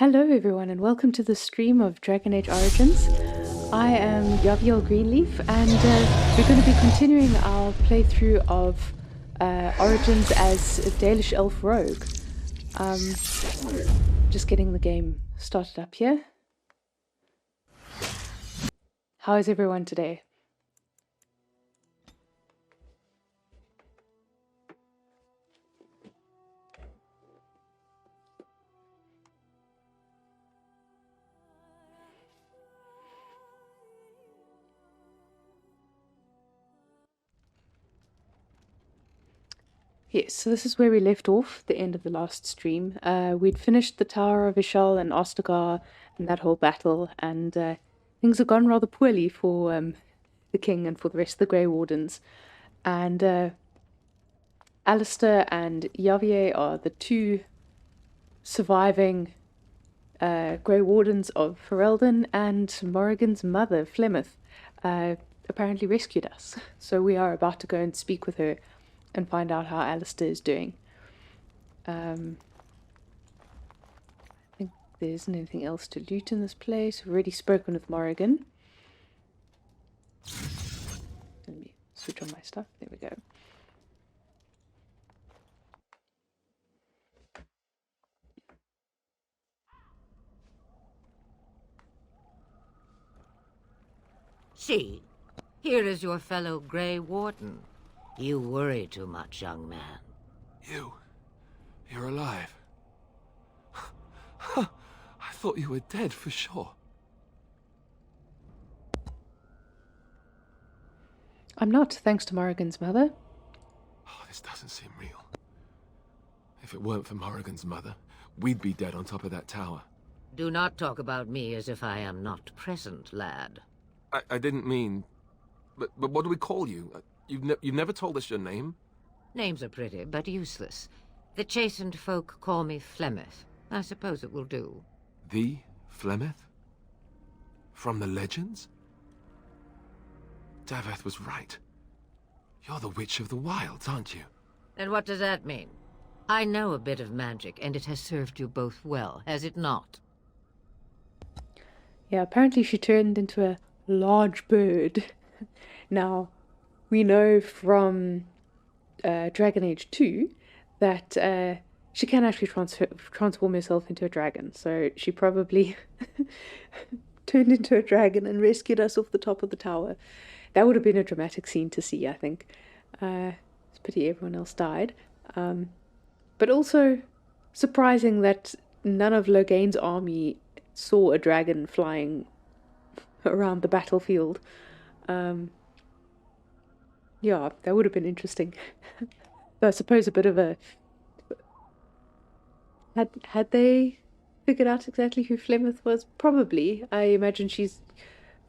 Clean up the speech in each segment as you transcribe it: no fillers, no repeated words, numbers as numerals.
Hello everyone and welcome to the stream of Dragon Age Origins. I am Yavie Greenleaf and we're going to be continuing our playthrough of Origins as a Dalish Elf Rogue. Just getting the game started up here. How is everyone today? Yes, so this is where we left off, the end of the last stream. We'd finished the Tower of Ishal and Ostagar and that whole battle, and things have gone rather poorly for the king and for the rest of the Grey Wardens. And Alistair and Yavie are the two surviving Grey Wardens of Ferelden, and Morrigan's mother, Flemeth, apparently rescued us. So we are about to go and speak with her and find out how Alistair is doing. I think there isn't anything else to loot in this place. We've already spoken with Morrigan. Let me switch on my stuff. There we go. See, here is your fellow Grey Warden. You worry too much, young man. You're alive. I thought you were dead for sure. I'm not, thanks to Morrigan's mother. Oh, this doesn't seem real. If it weren't for Morrigan's mother, we'd be dead on top of that tower. Do not talk about me as if I am not present, lad. I didn't mean... But what do we call you? You've never told us your name? Names are pretty, but useless. The chastened folk call me Flemeth. I suppose it will do. The Flemeth? From the legends? Daveth was right. You're the Witch of the Wilds, aren't you? And what does that mean? I know a bit of magic, and it has served you both well, has it not? Yeah, apparently she turned into a large bird. Now, we know from Dragon Age 2 that she can actually transform herself into a dragon. So she probably turned into a dragon and rescued us off the top of the tower. That would have been a dramatic scene to see, I think. It's a pity everyone else died. But also surprising that none of Loghain's army saw a dragon flying around the battlefield. Yeah, that would have been interesting. I suppose a bit of a... Had they figured out exactly who Flemeth was? Probably. I imagine she's...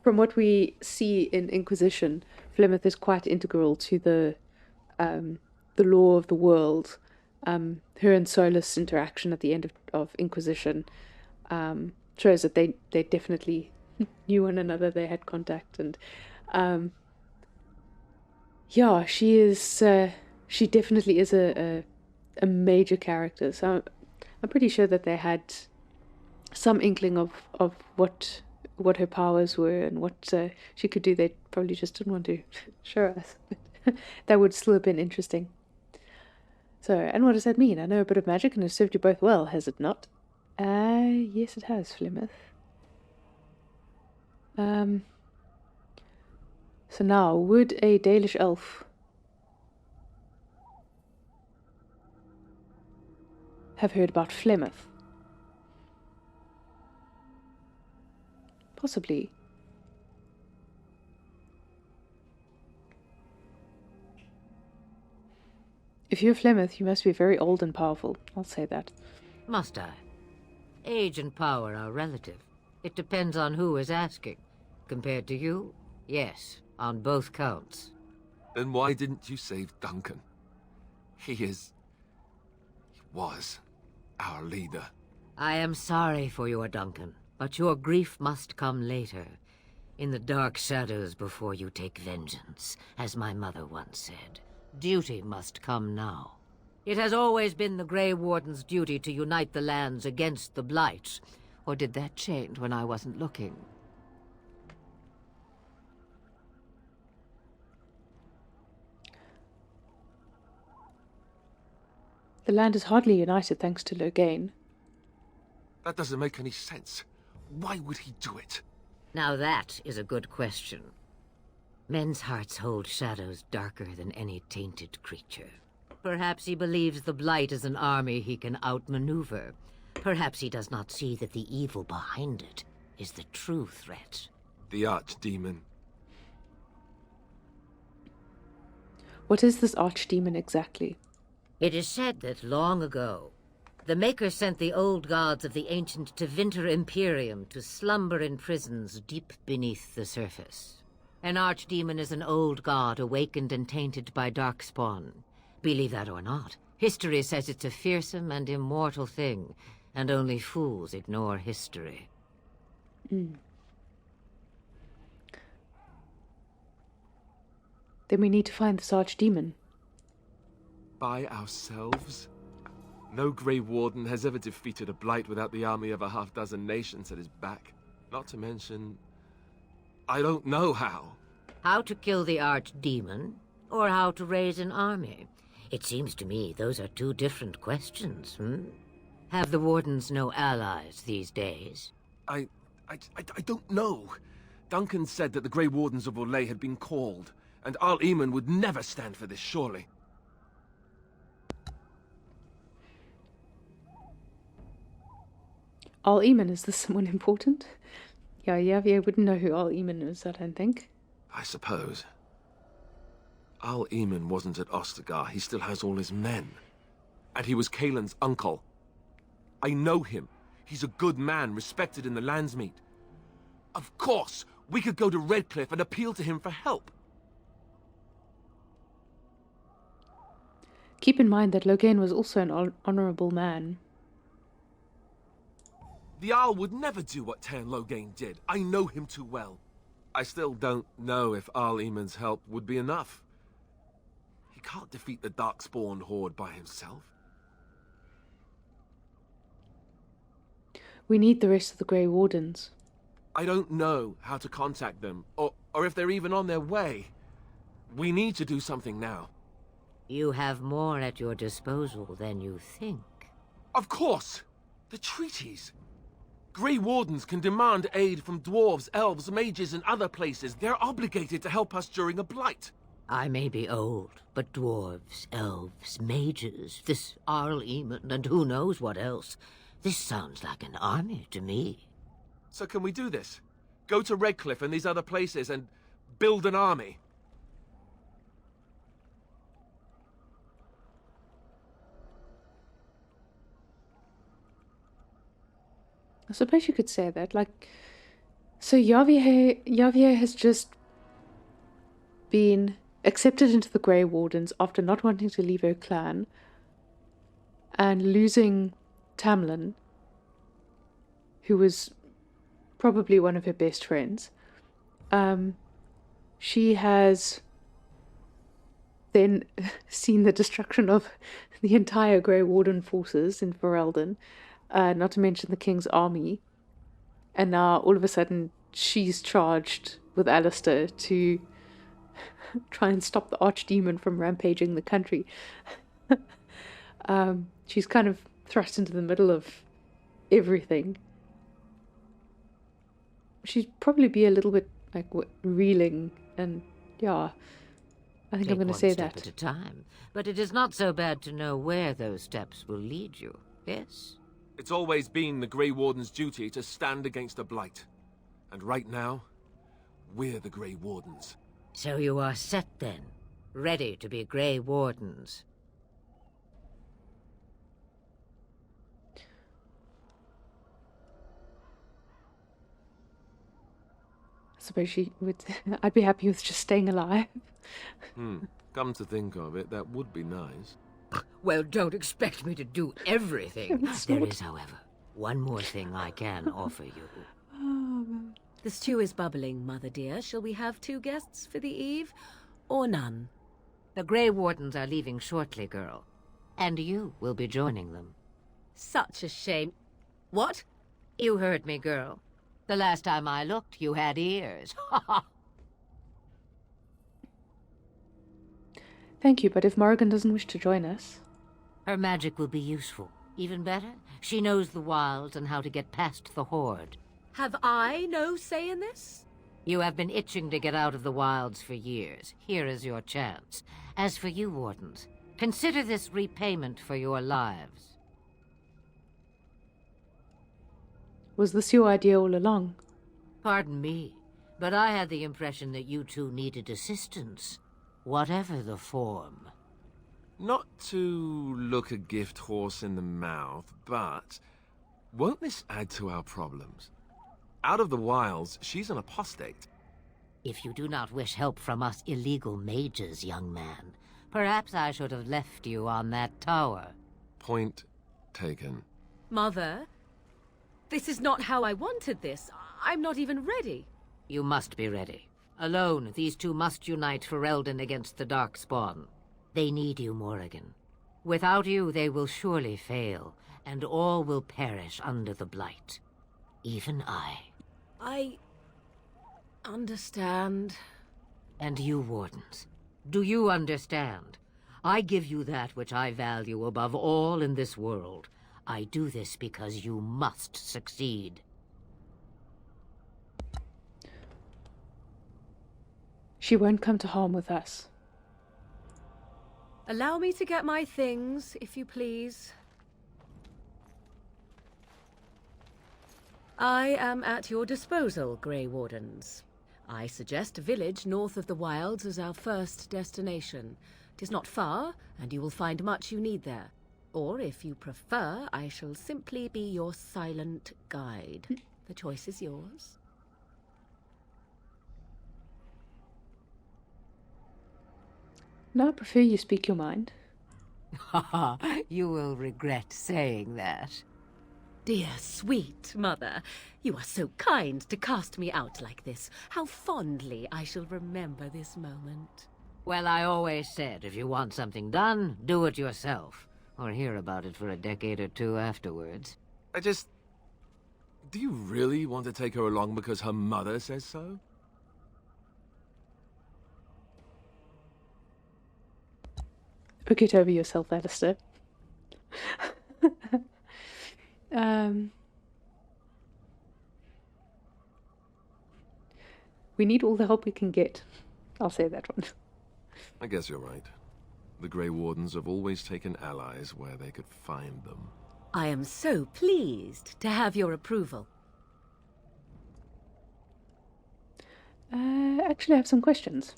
From what we see in Inquisition, Flemeth is quite integral to the law of the world. Her and Solus' interaction at the end of Inquisition shows that they definitely knew one another, they had contact, and yeah, she is. She definitely is a major character. So I'm pretty sure that they had some inkling of what her powers were and what she could do. They probably just didn't want to show us. That would still have been interesting. So, and what does that mean? I know a bit of magic and it's served you both well, has it not? Yes, it has, Flemeth. So now, would a Dalish elf have heard about Flemeth? Possibly. If you're Flemeth, you must be very old and powerful. I'll say that. Must I? Age and power are relative. It depends on who is asking. Compared to you, yes, on both counts. Then why didn't you save Duncan? He was our leader. I am sorry for your Duncan, but your grief must come later. In the dark shadows before you take vengeance, as my mother once said. Duty must come now. It has always been the Grey Warden's duty to unite the lands against the Blights, Or did that change when I wasn't looking? The land is hardly united thanks to Loghain. That doesn't make any sense. Why would he do it? Now that is a good question. Men's hearts hold shadows darker than any tainted creature. Perhaps he believes the Blight is an army he can outmaneuver. Perhaps he does not see that the evil behind it is the true threat. The Archdemon. What is this Archdemon exactly? It is said that long ago, the Maker sent the old gods of the ancient Tevinter Imperium to slumber in prisons deep beneath the surface. An Archdemon is an old god awakened and tainted by darkspawn. Believe that or not, history says it's a fearsome and immortal thing, and only fools ignore history. Then we need to find this Archdemon. By ourselves? No Grey Warden has ever defeated a Blight without the army of a half-dozen nations at his back. Not to mention... I don't know how. How to kill the Archdemon, or how to raise an army? It seems to me those are two different questions, Have the Wardens no allies these days? I don't know. Duncan said that the Grey Wardens of Orlais had been called, and Archdemon would never stand for this, surely. Archdemon, is this someone important? Yeah, Yavie wouldn't know who Archdemon is, I don't think. I suppose. Archdemon wasn't at Ostagar. He still has all his men. And he was Kaelin's uncle. I know him. He's a good man, respected in the Landsmeet. Of course, we could go to Redcliffe and appeal to him for help. Keep in mind that Loghain was also an honourable man. The Jarl would never do what Tairn Loghain did. I know him too well. I still don't know if Archdemons help would be enough. He can't defeat the Darkspawn horde by himself. We need the rest of the Grey Wardens. I don't know how to contact them, or if they're even on their way. We need to do something now. You have more at your disposal than you think. Of course! The treaties! Grey Wardens can demand aid from dwarves, elves, mages, and other places. They're obligated to help us during a blight. I may be old, but dwarves, elves, mages, this Archdemon, and who knows what else. This sounds like an army to me. So can we do this? Go to Redcliffe and these other places and build an army? I suppose you could say that. Like, so Yavie has just been accepted into the Grey Wardens after not wanting to leave her clan and losing Tamlin, who was probably one of her best friends. She has then seen the destruction of the entire Grey Warden forces in Ferelden, not to mention the King's army. And now, all of a sudden, she's charged with Alistair to try and stop the Archdemon from rampaging the country. She's kind of thrust into the middle of everything. She'd probably be a little bit, like, reeling, and, yeah, I think I'm going to say that. Take one step at a time. But it is not so bad to know where those steps will lead you, yes? It's always been the Grey Warden's duty to stand against a blight. And right now, we're the Grey Wardens. So you are set then, ready to be Grey Wardens. I suppose she would. I'd be happy with just staying alive. Come to think of it, that would be nice. Well, don't expect me to do everything. It's There not- is, however, one more thing I can offer you. The stew is bubbling, Mother dear. Shall we have 2 guests for the eve, or none? The Grey Wardens are leaving shortly, girl. And you will be joining them. Such a shame. What? You heard me, girl. The last time I looked, you had ears. Ha ha! Thank you, but if Morrigan doesn't wish to join us... Her magic will be useful. Even better, she knows the wilds and how to get past the Horde. Have I no say in this? You have been itching to get out of the wilds for years. Here is your chance. As for you, Wardens, consider this repayment for your lives. Was this your idea all along? Pardon me, but I had the impression that you two needed assistance, whatever the form. Not to look a gift horse in the mouth, but won't this add to our problems? Out of the wilds, she's an apostate. If you do not wish help from us illegal mages, young man, perhaps I should have left you on that tower. Point taken. Mother, this is not how I wanted this. I'm not even ready. You must be ready. Alone, these two must unite Ferelden against the darkspawn. They need you, Morrigan. Without you, they will surely fail, and all will perish under the Blight. Even I. I understand. And you, Wardens, do you understand? I give you that which I value above all in this world. I do this because you must succeed. She won't come to harm with us. Allow me to get my things, if you please. I am at your disposal, Grey Wardens. I suggest a village north of the wilds as our first destination. 'Tis not far, and you will find much you need there. Or, if you prefer, I shall simply be your silent guide. The choice is yours. No, I prefer you speak your mind. Ha you will regret saying that. Dear, sweet mother, you are so kind to cast me out like this. How fondly I shall remember this moment. Well, I always said, if you want something done, do it yourself. Or hear about it for a decade or two afterwards. Do you really want to take her along because her mother says so? Get over yourself, Alistair. We need all the help we can get. I'll say that one. I guess you're right. The Grey Wardens have always taken allies where they could find them. I am so pleased to have your approval. Actually, I have some questions.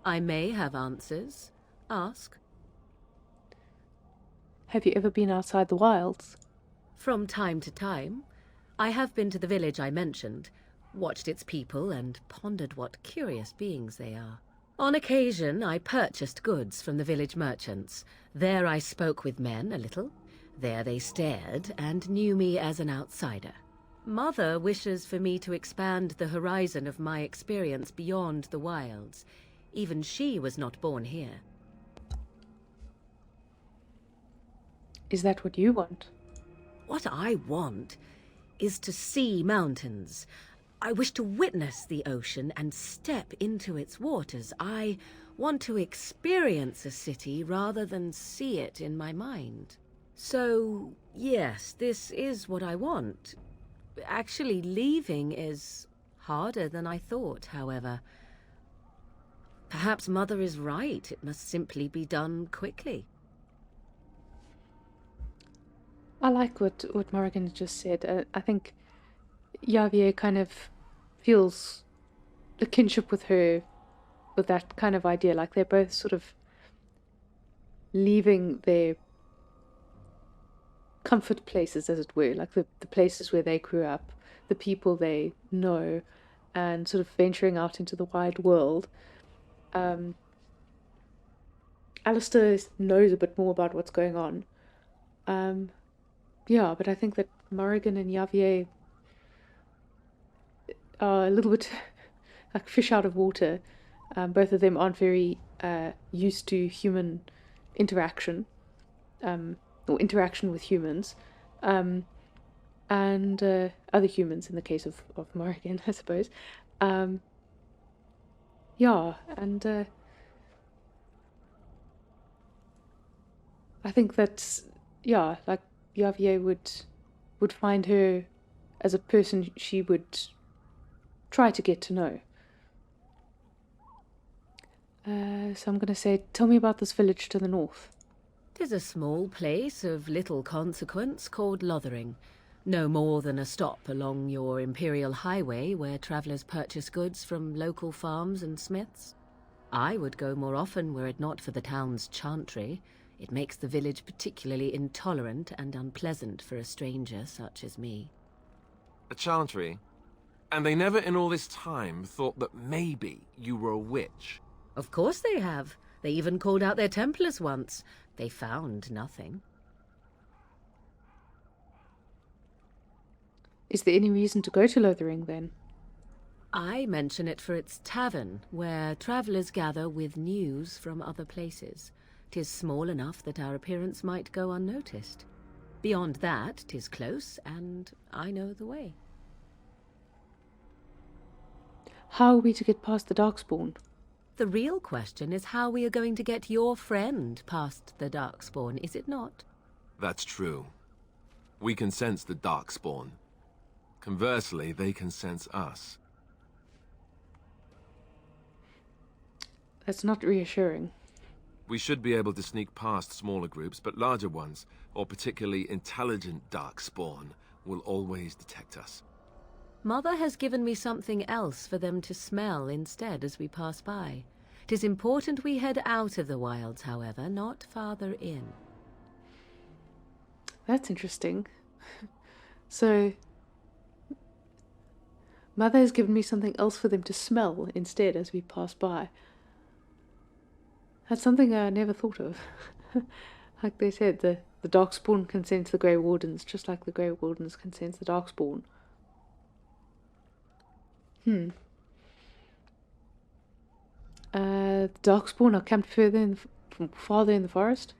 I may have answers. Ask. Have you ever been outside the wilds? From time to time. I have been to the village I mentioned, watched its people, and pondered what curious beings they are. On occasion, I purchased goods from the village merchants. There I spoke with men a little. There they stared and knew me as an outsider. Mother wishes for me to expand the horizon of my experience beyond the wilds. Even she was not born here. Is that what you want? What I want is to see mountains. I wish to witness the ocean and step into its waters. I want to experience a city rather than see it in my mind. So, yes, this is what I want. Actually, leaving is harder than I thought, however. Perhaps Mother is right. It must simply be done quickly. I like what Morrigan just said. I think Yavie kind of feels a kinship with her, with that kind of idea. Like they're both sort of leaving their comfort places, as it were, like the places where they grew up, the people they know, and sort of venturing out into the wide world. Alistair knows a bit more about what's going on. Yeah, but I think that Morrigan and Yavie are a little bit like fish out of water. Both of them aren't very used to human interaction, or interaction with humans. and other humans in the case of Morrigan, I suppose. Yeah, and I think that, yeah, like Yavie would find her as a person she would try to get to know. So I'm going to say, tell me about this village to the north. 'Tis a small place of little consequence called Lothering. No more than a stop along your imperial highway where travellers purchase goods from local farms and smiths. I would go more often were it not for the town's chantry. It makes the village particularly intolerant and unpleasant for a stranger such as me. A chantry? And they never in all this time thought that maybe you were a witch? Of course they have. They even called out their Templars once. They found nothing. Is there any reason to go to Lothering, then? I mention it for its tavern, where travellers gather with news from other places. 'Tis small enough that our appearance might go unnoticed. Beyond that, 'tis close, and I know the way. How are we to get past the darkspawn? The real question is how we are going to get your friend past the darkspawn, is it not? That's true. We can sense the darkspawn. Conversely, they can sense us. That's not reassuring. We should be able to sneak past smaller groups, but larger ones, or particularly intelligent darkspawn, will always detect us. Mother has given me something else for them to smell instead as we pass by. 'Tis important we head out of the wilds, however, not farther in. That's interesting. So, Mother has given me something else for them to smell instead as we pass by. That's something I never thought of. Like they said, the darkspawn can sense the Grey Wardens, just like the Grey Wardens can sense the darkspawn. The darkspawn are camped farther in the forest?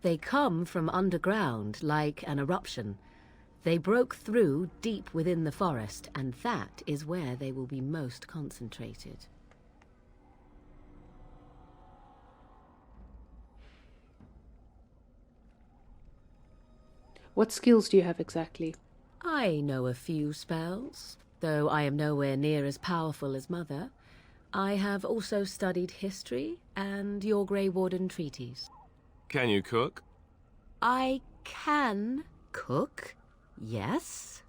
They come from underground, like an eruption. They broke through deep within the forest, and that is where they will be most concentrated. What skills do you have exactly? I know a few spells, though I am nowhere near as powerful as Mother. I have also studied history and your Grey Warden treaties. Can you cook? I can cook, yes.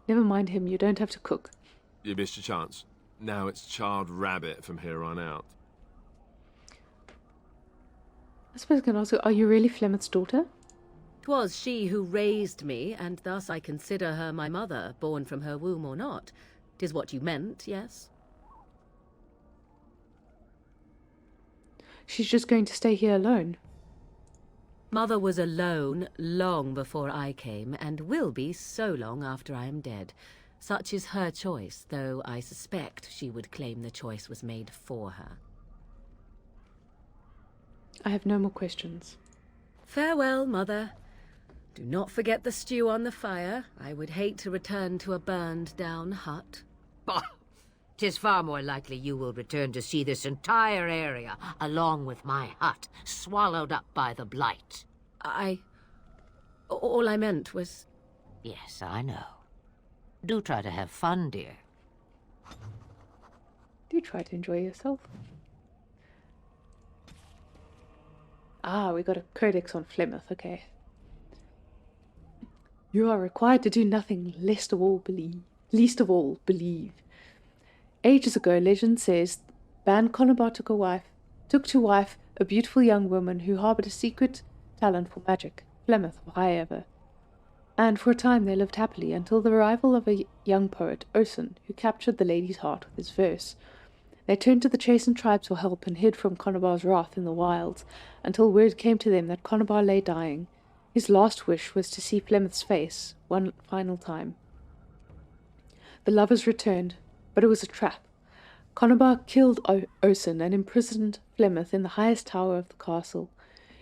Never mind him, you don't have to cook. You missed your chance. Now it's charred rabbit from here on out. I suppose I can ask you, are you really Flemeth's daughter? 'Twas she who raised me, and thus I consider her my mother, born from her womb or not. 'Tis what you meant, yes? She's just going to stay here alone. Mother was alone long before I came, and will be so long after I am dead. Such is her choice, though I suspect she would claim the choice was made for her. I have no more questions. Farewell, Mother. Do not forget the stew on the fire. I would hate to return to a burned-down hut. Bah! 'Tis far more likely you will return to see this entire area, along with my hut, swallowed up by the Blight. All I meant was... Yes, I know. Do try to have fun, dear. Do try to enjoy yourself. Ah, we got a codex on Flemeth, okay. You are required to do nothing least of all believe. Ages ago, legend says, Ban Conobar took to wife a beautiful young woman who harboured a secret talent for magic, Flemeth of High Ever. And for a time they lived happily until the arrival of a young poet, Osen, who captured the lady's heart with his verse. They turned to the chastened tribes for help and hid from Conobar's wrath in the wilds, until word came to them that Conobar lay dying. His last wish was to see Flemeth's face one final time. The lovers returned, but it was a trap. Conobar killed Osen and imprisoned Flemeth in the highest tower of the castle.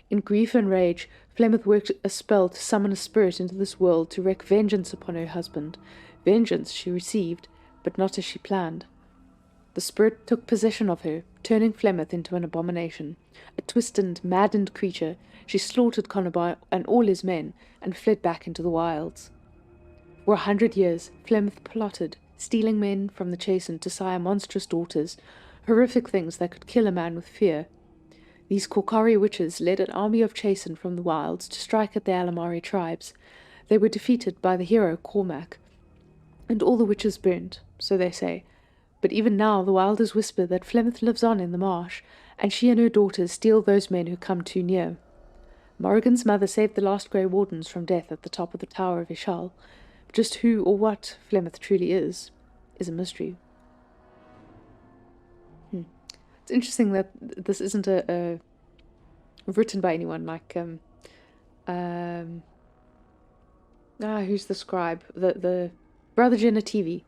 In grief and rage, Flemeth worked a spell to summon a spirit into this world to wreak vengeance upon her husband. Vengeance she received, but not as she planned. The spirit took possession of her, turning Flemeth into an abomination. A twisted, maddened creature, she slaughtered Conobar and all his men, and fled back into the wilds. For 100 years, Flemeth plotted, stealing men from the Chastened to sire monstrous daughters, horrific things that could kill a man with fear. These Korkari witches led an army of Chastened from the wilds to strike at the Alamari tribes. They were defeated by the hero Cormac, and all the witches burnt, so they say. But even now the wilders whisper that Flemeth lives on in the marsh, and she and her daughters steal those men who come too near. Morrigan's mother saved the last Grey Wardens from death at the top of the Tower of Ishal. Just who or what Flemeth truly is a mystery. It's interesting that this isn't a written by anyone like who's the scribe, the Brother Genetivi.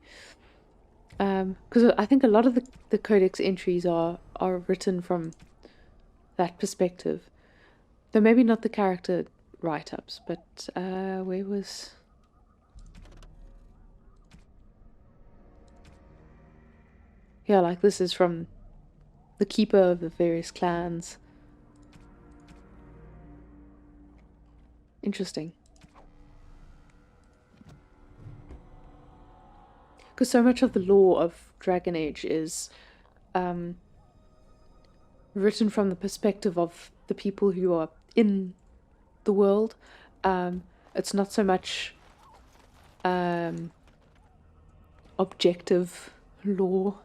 Because I think a lot of the codex entries are written from that perspective, though maybe not the character write-ups. But where was? Yeah, like this is from the keeper of the various clans. Interesting. Because so much of the lore of Dragon Age is written from the perspective of the people who are in the world. It's not so much objective lore.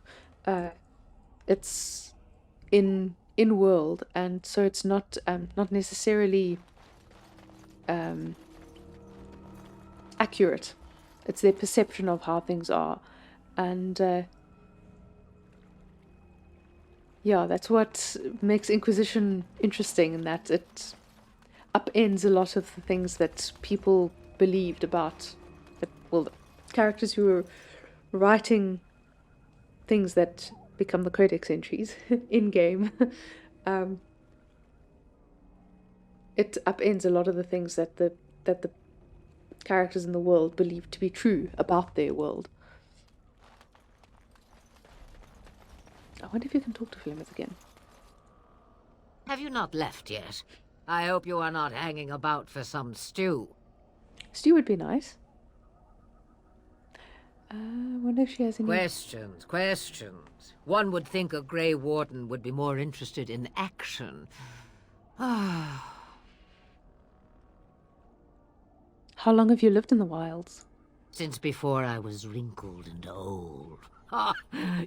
It's in world, and so it's not necessarily accurate. It's their perception of how things are, and yeah, that's what makes Inquisition interesting, in that it upends a lot of the things that people believed about the characters who were writing things that become the codex entries in game. It upends a lot of the things that the characters in the world believed to be true about their world. I wonder if you can talk to Flemeth again. Have you not left yet? I hope you are not hanging about for some stew. Stew would be nice. I wonder if she has any... Questions. One would think a Grey Warden would be more interested in action. How long have you lived in the wilds? Since before I was wrinkled and old.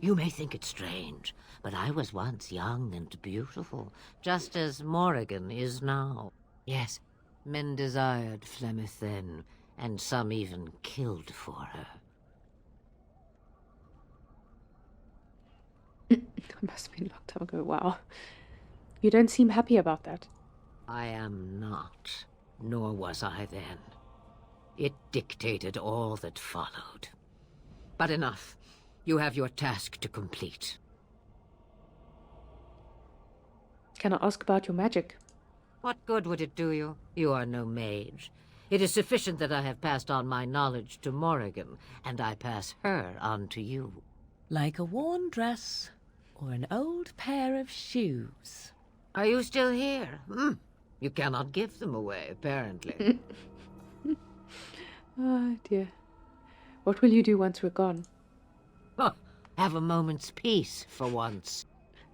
You may think it strange, but I was once young and beautiful, just as Morrigan is now. Yes, men desired Flemeth then, and some even killed for her. It must have been a long time ago. Wow. You don't seem happy about that. I am not, nor was I then. It dictated all that followed. But enough. You have your task to complete. Can I ask about your magic? What good would it do you? You are no mage. It is sufficient that I have passed on my knowledge to Morrigan, and I pass her on to you. Like a worn dress or an old pair of shoes. Are you still here? You cannot give them away, apparently. Oh, dear. What will you do once we're gone? Have a moment's peace for once.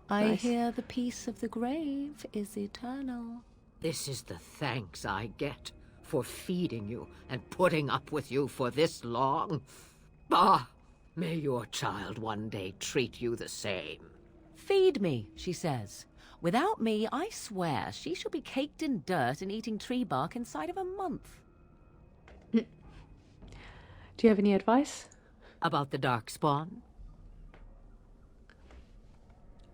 I Nice. hear the peace of the grave is eternal. This is the thanks I get for feeding you and putting up with you for this long. Bah! May your child one day treat you the same. Feed me, she says. Without me, I swear, she shall be caked in dirt and eating tree bark inside of a month. Do you have any advice? About the darkspawn?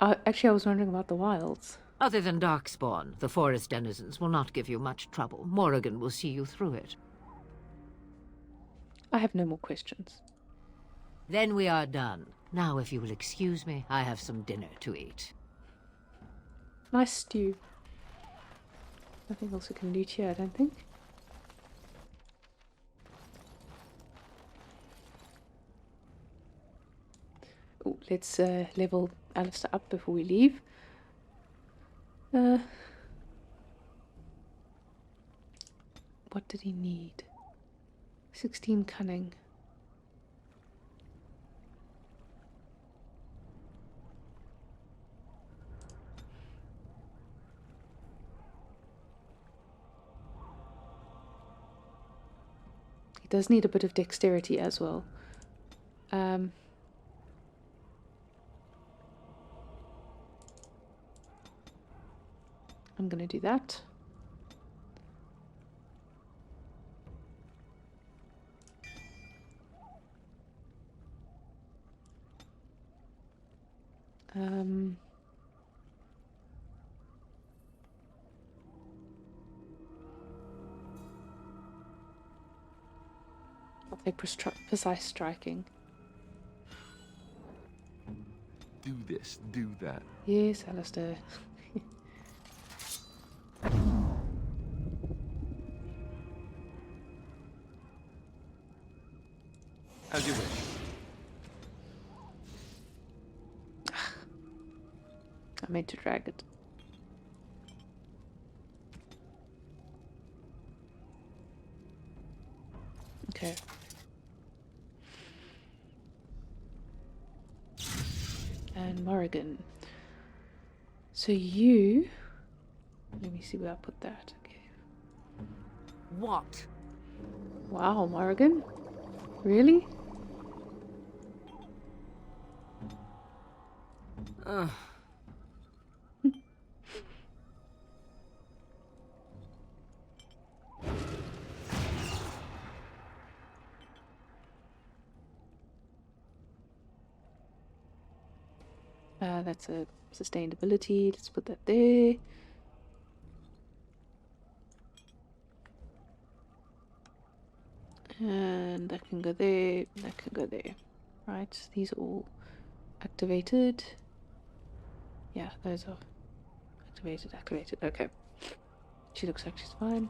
Actually, I was wondering about the wilds. Other than darkspawn, the forest denizens will not give you much trouble. Morrigan will see you through it. I have no more questions. Then we are done. Now, if you will excuse me, I have some dinner to eat. Nice stew. Nothing else we can loot here, I don't think. Oh, let's level Alistair up before we leave. What did he need? 16 cunning. He does need a bit of dexterity as well. I'm gonna do that. I'll take precise striking. Do this, do that. Yes, Alistair. As you wish. I meant to drag it. Okay. And Morrigan. So you... Let me see where I put that. Okay. What? Wow, Morrigan? Really? Ugh. That's a sustained ability. Let's put that there. And that can go there. That can go there. Right, these are all activated. Yeah, those are activated. Okay. She looks like she's fine.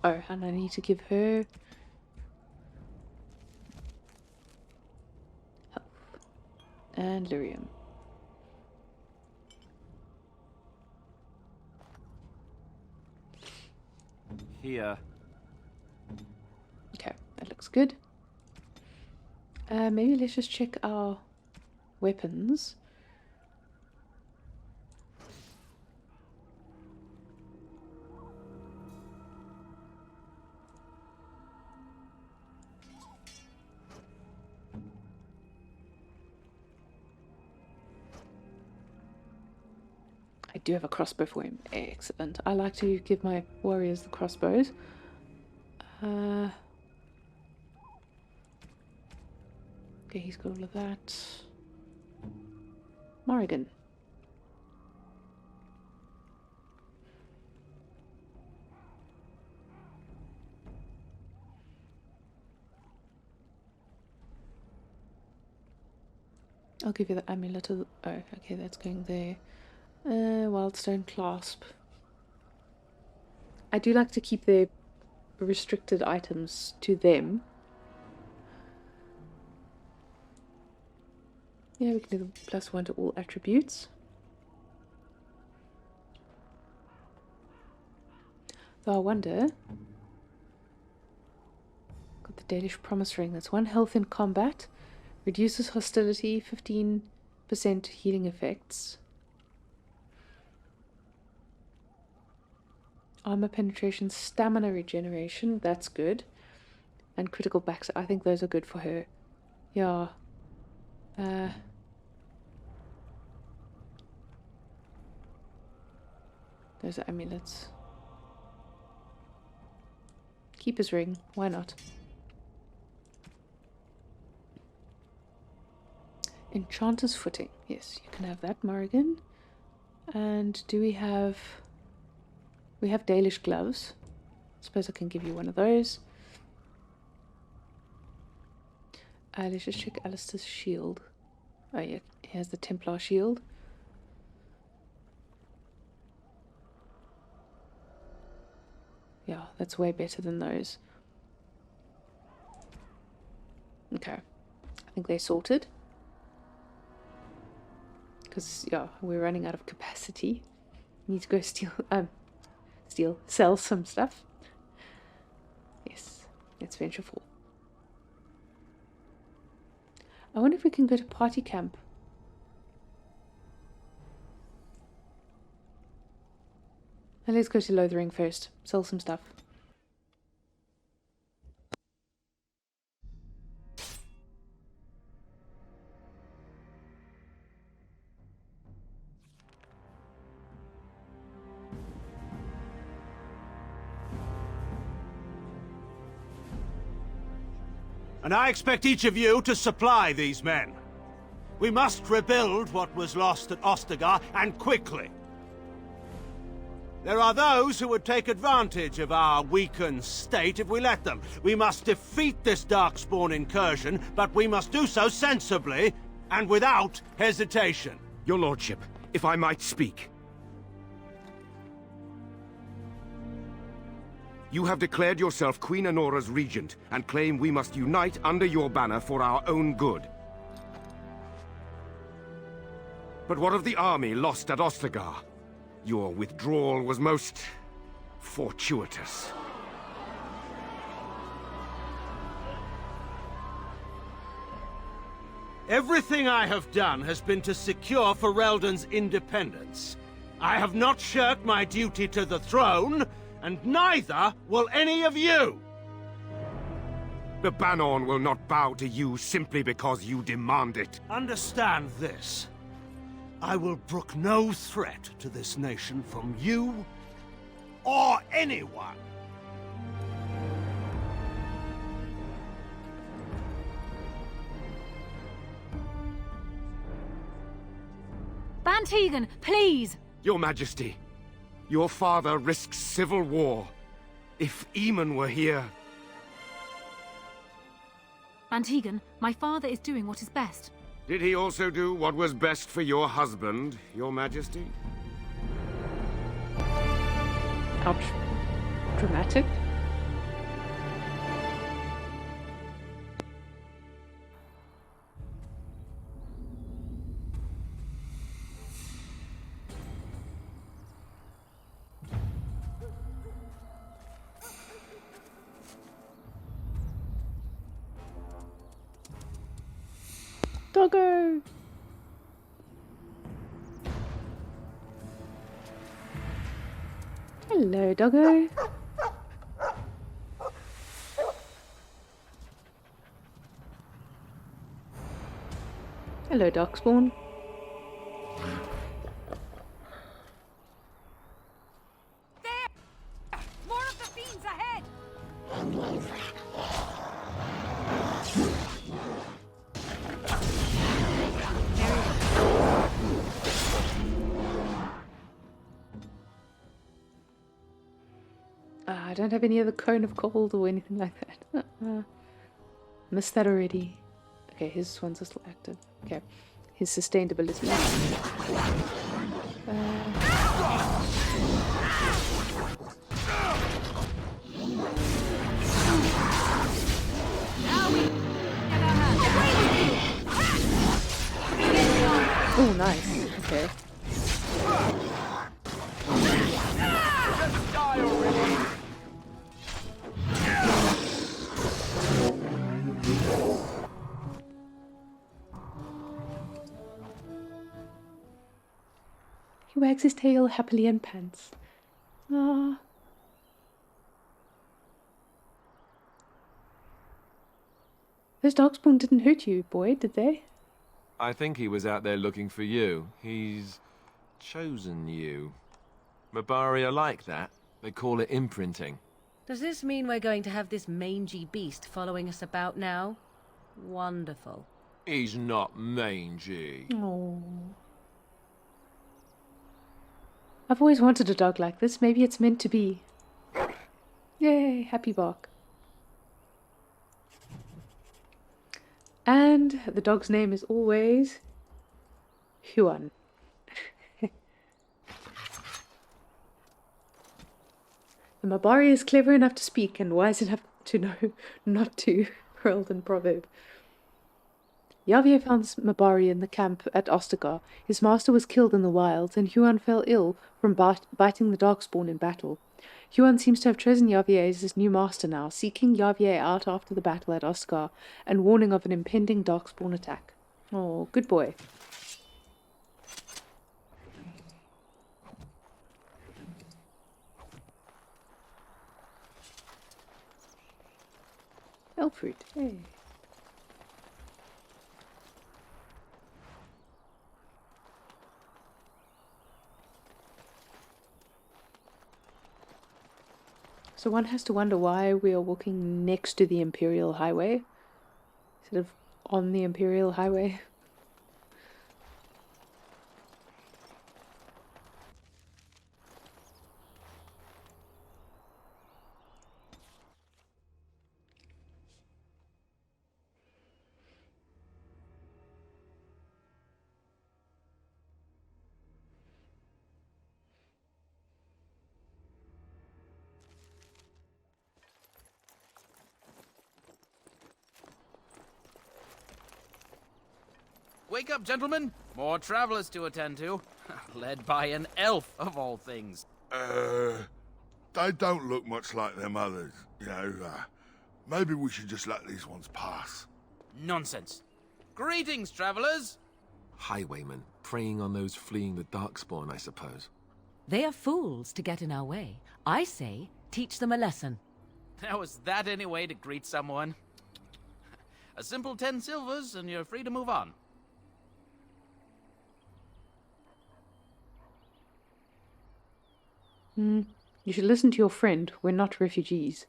Oh, and I need to give her health. And lyrium. Here. Okay, that looks good. Maybe let's just check our weapons. I do have a crossbow for him. Excellent. I like to give my warriors the crossbows. Okay, he's got all of that. Morrigan. I'll give you the amulet of... Oh, okay, that's going there. Wildstone clasp. I do like to keep their restricted items to them. Yeah, we can do the +1 to all attributes. Though I wonder... Got the Danish promise ring. That's 1 health in combat. Reduces hostility, 15% healing effects. Armor penetration, stamina regeneration. That's good. And critical backs. I think those are good for her. Yeah. Those are amulets. Keeper's ring. Why not? Enchanter's footing. Yes, you can have that, Morrigan. And do we have... We have Dalish gloves. I suppose I can give you one of those. Let's just check Alistair's shield. Oh yeah, he has the Templar shield. Yeah, that's way better than those. Okay. I think they're sorted. Because, yeah, we're running out of capacity. Need to go sell some stuff. Yes, let's venture forth. I wonder if we can go to party camp. And let's go to Lothering first. Sell some stuff. And I expect each of you to supply these men. We must rebuild what was lost at Ostagar, and quickly. There are those who would take advantage of our weakened state if we let them. We must defeat this darkspawn incursion, but we must do so sensibly and without hesitation. Your lordship, if I might speak. You have declared yourself Queen Honora's regent, and claim we must unite under your banner for our own good. But what of the army lost at Ostagar? Your withdrawal was most fortuitous. Everything I have done has been to secure Ferelden's independence. I have not shirked my duty to the throne, and neither will any of you! The Banon will not bow to you simply because you demand it. Understand this. I will brook no threat to this nation from you or anyone. Bantegan, please! Your Majesty, your father risks civil war. If Eamon were here... Bantegan, my father is doing what is best. Did he also do what was best for your husband, Your Majesty? Ouch. Dramatic. Doggo! Hello, doggo. Hello, darkspawn. There! More of the fiends ahead! I don't have any other cone of cold or anything like that. Missed that already. Okay, his ones are still active. Okay, his sustained ability. Oh, nice. Okay. Just die already! He wags his tail happily and pants. Ah. Those darkspawn didn't hurt you, boy, did they? I think he was out there looking for you. He's chosen you. Mabari are like that. They call it imprinting. Does this mean we're going to have this mangy beast following us about now? Wonderful. He's not mangy. Oh. I've always wanted a dog like this. Maybe it's meant to be. Yay, happy bark. And the dog's name is always Huan. The Mabari is clever enough to speak and wise enough to know not to. Ferelden proverb. Yavie found Mabari in the camp at Ostagar. His master was killed in the wilds, and Huan fell ill from biting the darkspawn in battle. Huan seems to have chosen Yavie as his new master now, seeking Yavie out after the battle at Ostagar and warning of an impending darkspawn attack. Oh, good boy. Elf fruit, hey. So one has to wonder why we are walking next to the Imperial Highway instead of on the Imperial Highway. Wake up, gentlemen! More travelers to attend to. Led by an elf, of all things. They don't look much like them others, you know. Maybe we should just let these ones pass. Nonsense. Greetings, travelers! Highwaymen, preying on those fleeing the darkspawn, I suppose. They are fools to get in our way. I say, teach them a lesson. Now, is that any way to greet someone? A simple 10 silvers, and you're free to move on. You should listen to your friend. We're not refugees.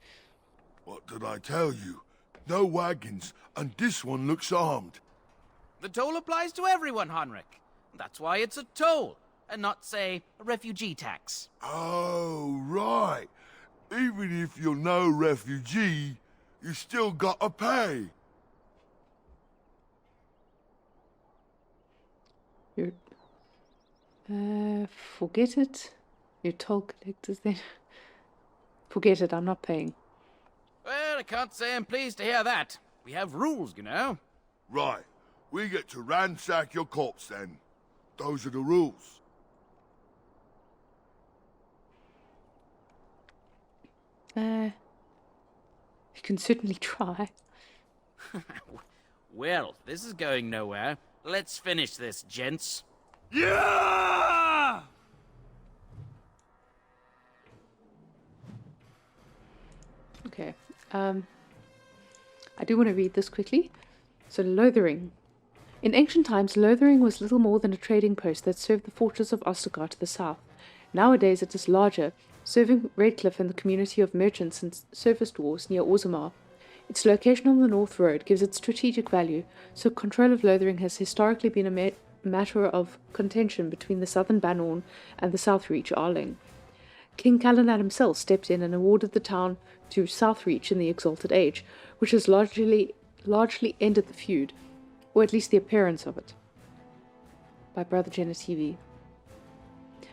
What did I tell you? No wagons, and this one looks armed. The toll applies to everyone, Heinrich. That's why it's a toll, and not, say, a refugee tax. Oh, right. Even if you're no refugee, you still gotta pay. Forget it. Your toll collectors then. Forget it, I'm not paying. Well, I can't say I'm pleased to hear that. We have rules, you know. Right. We get to ransack your corpse then. Those are the rules. You can certainly try. Well, this is going nowhere. Let's finish this, gents. Yeah! Okay. I do want to read this quickly. So, Lothering. In ancient times, Lothering was little more than a trading post that served the fortress of Ostagar to the south. Nowadays it is larger, serving Redcliffe and the community of merchants and surface dwarves near Orzammar. Its location on the North Road gives it strategic value, so control of Lothering has historically been a matter of contention between the southern Banorn and the Southreach Arling. King Caladan himself stepped in and awarded the town to Southreach in the Exalted Age, which has largely ended the feud, or at least the appearance of it. By Brother Genetivi.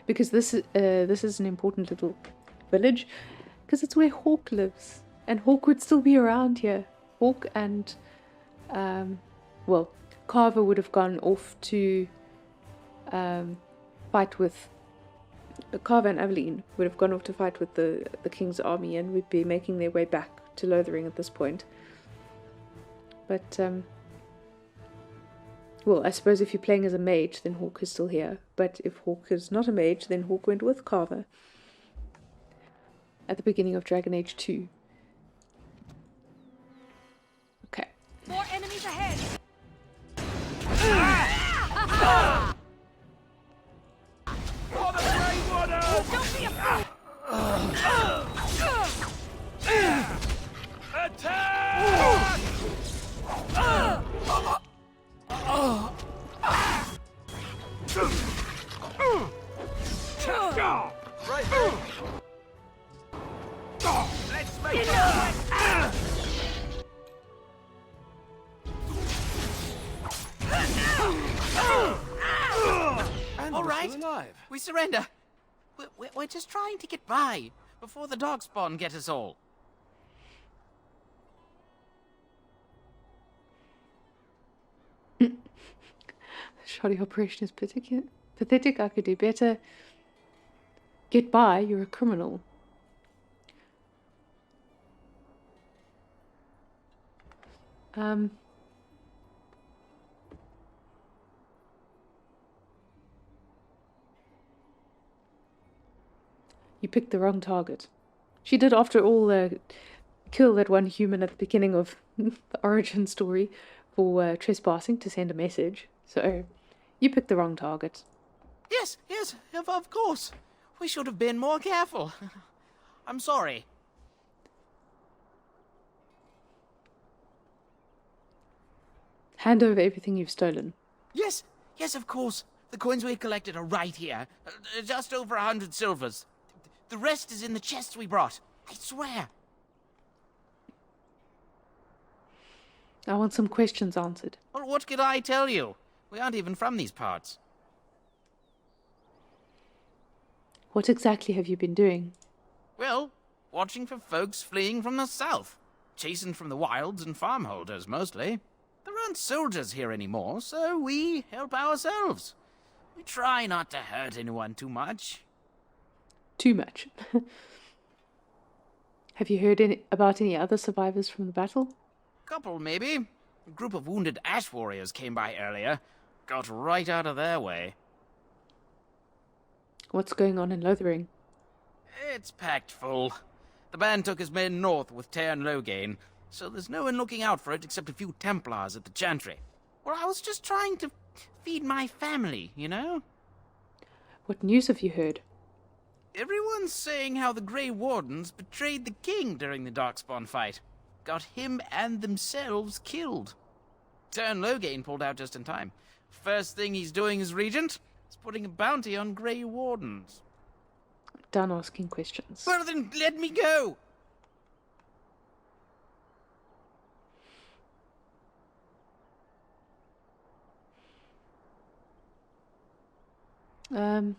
Because this is an important little village, because it's where Hawk lives, and Hawk would still be around here. Hawk and, Carver would have gone off to fight with. Carver and Aveline would have gone off to fight with the king's army, and would be making their way back to Lothering at this point. But I suppose if you're playing as a mage, then Hawk is still here. But if Hawk is not a mage, then Hawk went with Carver at the beginning of Dragon Age 2. Okay. More enemies ahead! For the Grey Wardens! Don't be afraid! Attack! Right. Let's make it. All right, we surrender. We're just trying to get by. before the darkspawn get us all. Shoddy operation is pathetic. I could do better. Get by, you're a criminal. You picked the wrong target. She did, after all, kill that one human at the beginning of the origin story for trespassing to send a message. So, you picked the wrong target. Yes, of course. We should have been more careful. I'm sorry. Hand over everything you've stolen. Yes, of course. The coins we collected are right here. Just over 100 silvers. The rest is in the chests we brought. I swear. I want some questions answered. Well, what could I tell you? We aren't even from these parts. What exactly have you been doing? Well, watching for folks fleeing from the south. Chasing from the wilds and farmholders, mostly. There aren't soldiers here anymore, so we help ourselves. We try not to hurt anyone too much. Too much. Have you heard about any other survivors from the battle? Couple, maybe. A group of wounded ash warriors came by earlier. Got right out of their way. What's going on in Lothering? It's packed full. The band took his men north with Tear and Loghain, so there's no one looking out for it except a few Templars at the Chantry. Well, I was just trying to feed my family, you know? What news have you heard? Everyone's saying how the Grey Wardens betrayed the king during the darkspawn fight. Got him and themselves killed. Tear and Loghain pulled out just in time. First thing he's doing as regent is putting a bounty on Grey Wardens. Done asking questions. Well, then let me go! Then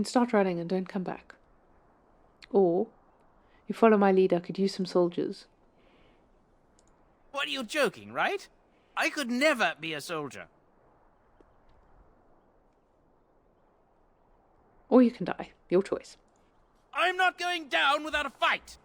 start running and don't come back. Or, you follow my lead, I could use some soldiers. What, are you joking, right? I could never be a soldier. Or you can die. Your choice. I'm not going down without a fight!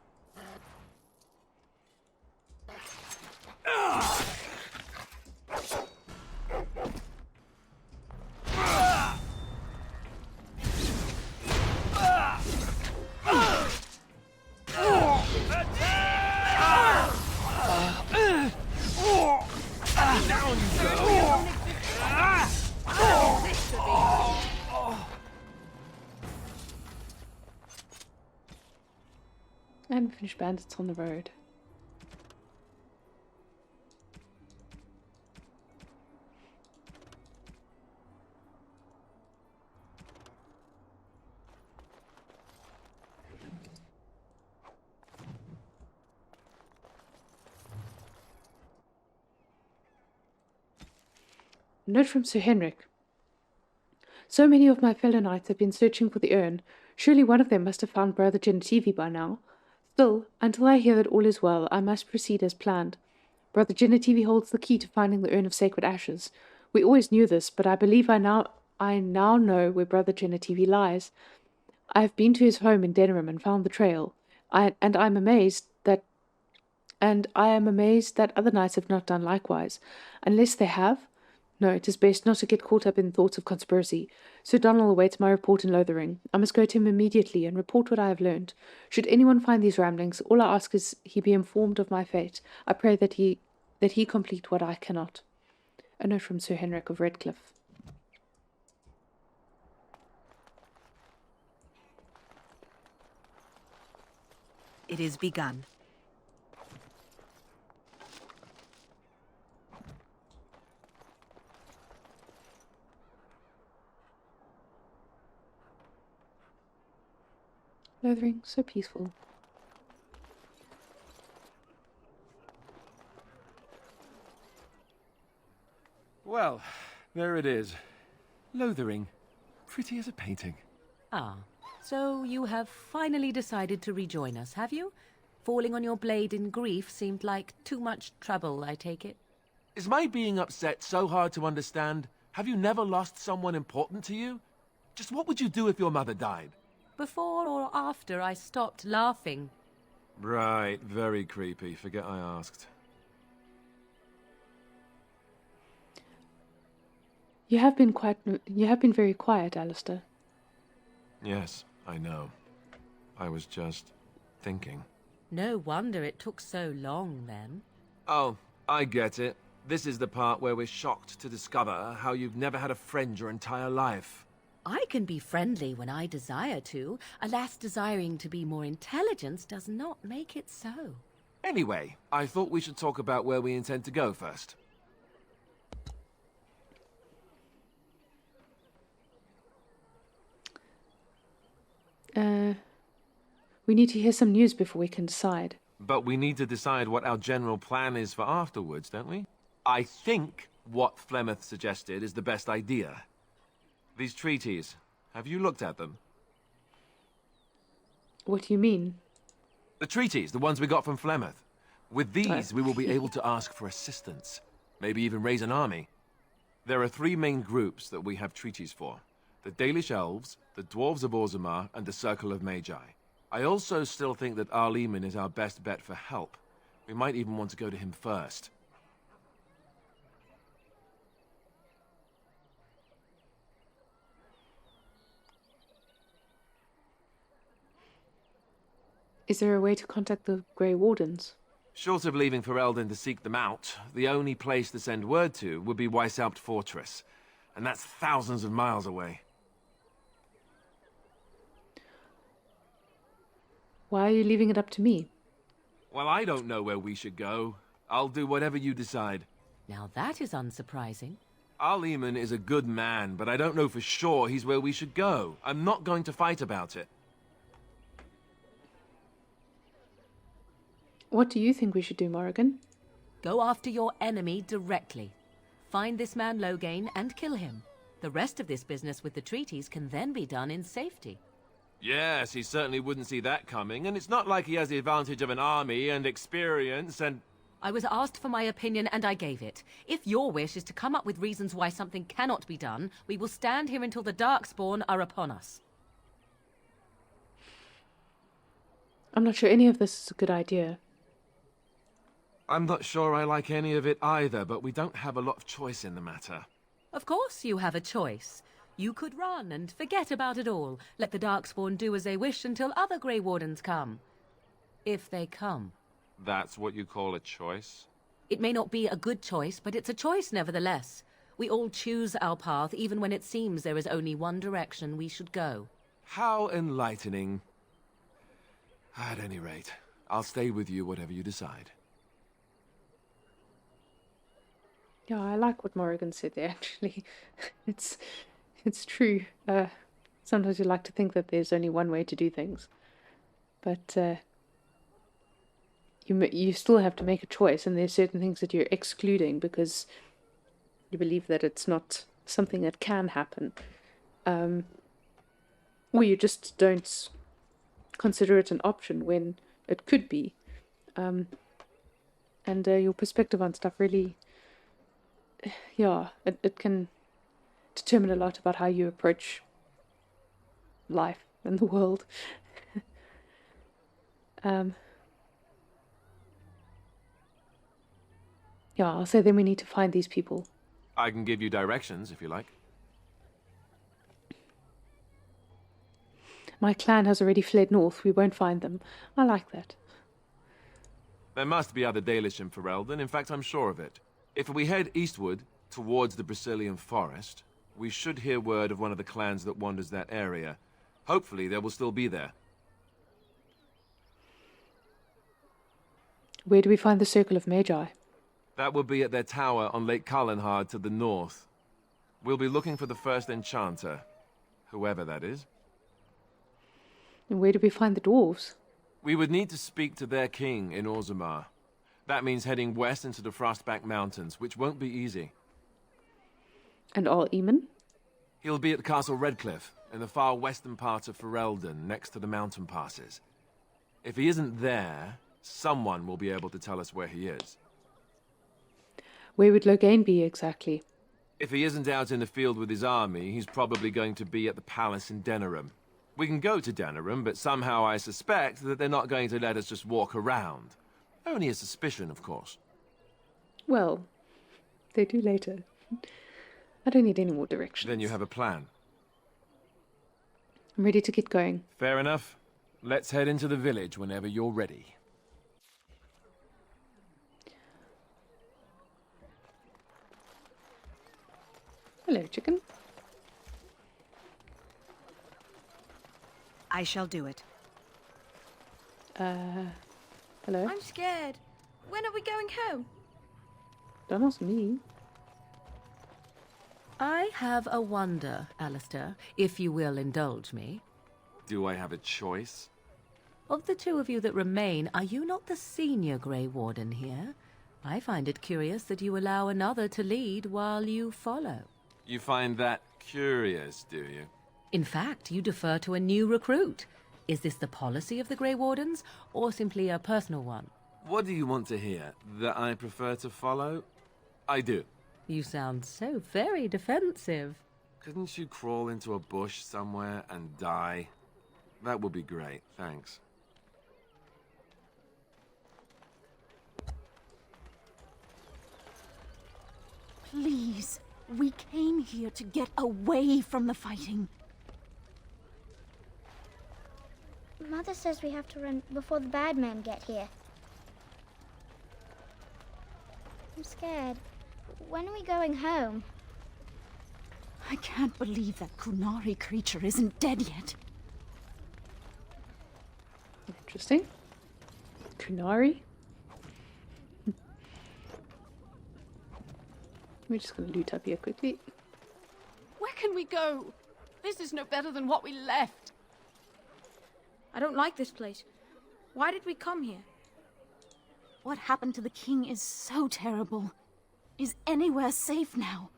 And finish bandits on the road. Note from Sir Henrik. So many of my fellow knights have been searching for the urn. Surely one of them must have found Brother Genetivi by now. Still, until I hear that all is well, I must proceed as planned. Brother Genetivi holds the key to finding the urn of sacred ashes. We always knew this, but I believe I now know where Brother Genetivi lies. I have been to his home in Denerim and found the trail. I am amazed that other knights have not done likewise. Unless they have, no, it is best not to get caught up in thoughts of conspiracy. Sir Donald awaits my report in Lothering. I must go to him immediately and report what I have learned. Should anyone find these ramblings, all I ask is he be informed of my fate. I pray that he complete what I cannot. A note from Sir Henrik of Redcliffe. It is begun. Lothering, so peaceful. Well, there it is. Lothering. Pretty as a painting. Ah, so you have finally decided to rejoin us, have you? Falling on your blade in grief seemed like too much trouble, I take it. Is my being upset so hard to understand? Have you never lost someone important to you? Just what would you do if your mother died? Before or after I stopped laughing. Right, very creepy. Forget I asked. You have been very quiet, Alistair. Yes, I know. I was just thinking. No wonder it took so long, then. Oh, I get it. This is the part where we're shocked to discover how you've never had a friend your entire life. I can be friendly when I desire to. Alas, desiring to be more intelligent does not make it so. Anyway, I thought we should talk about where we intend to go first. We need to hear some news before we can decide. But we need to decide what our general plan is for afterwards, don't we? I think what Flemeth suggested is the best idea. These treaties, have you looked at them? What do you mean? The treaties, the ones we got from Flemeth. With these, we will be able to ask for assistance. Maybe even raise an army. There are 3 main groups that we have treaties for. The Dalish Elves, the Dwarves of Orzammar, and the Circle of Magi. I also still think that Arleman is our best bet for help. We might even want to go to him first. Is there a way to contact the Grey Wardens? Short of leaving Ferelden to seek them out, the only place to send word to would be Weishaupt Fortress. And that's thousands of miles away. Why are you leaving it up to me? Well, I don't know where we should go. I'll do whatever you decide. Now that is unsurprising. Arleman is a good man, but I don't know for sure he's where we should go. I'm not going to fight about it. What do you think we should do, Morrigan? Go after your enemy directly. Find this man Loghain and kill him. The rest of this business with the treaties can then be done in safety. Yes, he certainly wouldn't see that coming, and it's not like he has the advantage of an army and experience and... I was asked for my opinion and I gave it. If your wish is to come up with reasons why something cannot be done, we will stand here until the darkspawn are upon us. I'm not sure any of this is a good idea. I'm not sure I like any of it either, but we don't have a lot of choice in the matter. Of course you have a choice. You could run and forget about it all. Let the darkspawn do as they wish until other Grey Wardens come. If they come. That's what you call a choice? It may not be a good choice, but it's a choice nevertheless. We all choose our path, even when it seems there is only one direction we should go. How enlightening. At any rate, I'll stay with you whatever you decide. Yeah, I like what Morrigan said there, actually. It's true. Sometimes you like to think that there's only one way to do things. But you still have to make a choice, and there's certain things that you're excluding because you believe that it's not something that can happen. Or you just don't consider it an option when it could be. And your perspective on stuff really... Yeah, it can determine a lot about how you approach life and the world. Yeah, I'll say then we need to find these people. I can give you directions, if you like. My clan has already fled north. We won't find them. I like that. There must be other Dalish in Ferelden. In fact, I'm sure of it. If we head eastward, towards the Brazilian forest, we should hear word of one of the clans that wanders that area. Hopefully, they will still be there. Where do we find the Circle of Magi? That will be at their tower on Lake Kallenhard to the north. We'll be looking for the first enchanter, whoever that is. And where do we find the dwarves? We would need to speak to their king in Orzammar. That means heading west into the Frostback Mountains, which won't be easy. And all Eamon? He'll be at Castle Redcliffe, in the far western part of Ferelden, next to the mountain passes. If he isn't there, someone will be able to tell us where he is. Where would Loghain be exactly? If he isn't out in the field with his army, he's probably going to be at the palace in Denerim. We can go to Denerim, but somehow I suspect that they're not going to let us just walk around. Only a suspicion, of course. Well, they do later. I don't need any more directions. Then you have a plan. I'm ready to get going. Fair enough. Let's head into the village whenever you're ready. Hello, chicken. I shall do it. Hello? I'm scared. When are we going home? Don't ask me. I have a wonder, Alistair, if you will indulge me. Do I have a choice? Of the two of you that remain, are you not the senior Grey Warden here? I find it curious that you allow another to lead while you follow. You find that curious, do you? In fact, you defer to a new recruit. Is this the policy of the Grey Wardens, or simply a personal one? What do you want to hear? That I prefer to follow? I do. You sound so very defensive. Couldn't you crawl into a bush somewhere and die? That would be great, thanks. Please, we came here to get away from the fighting. Mother says we have to run before the bad men get here. I'm scared. When are we going home? I can't believe that Kunari creature isn't dead yet. Interesting. Kunari? We're just going to loot up here quickly. Where can we go? This is no better than what we left. I don't like this place. Why did we come here? What happened to the king is so terrible. Is anywhere safe now?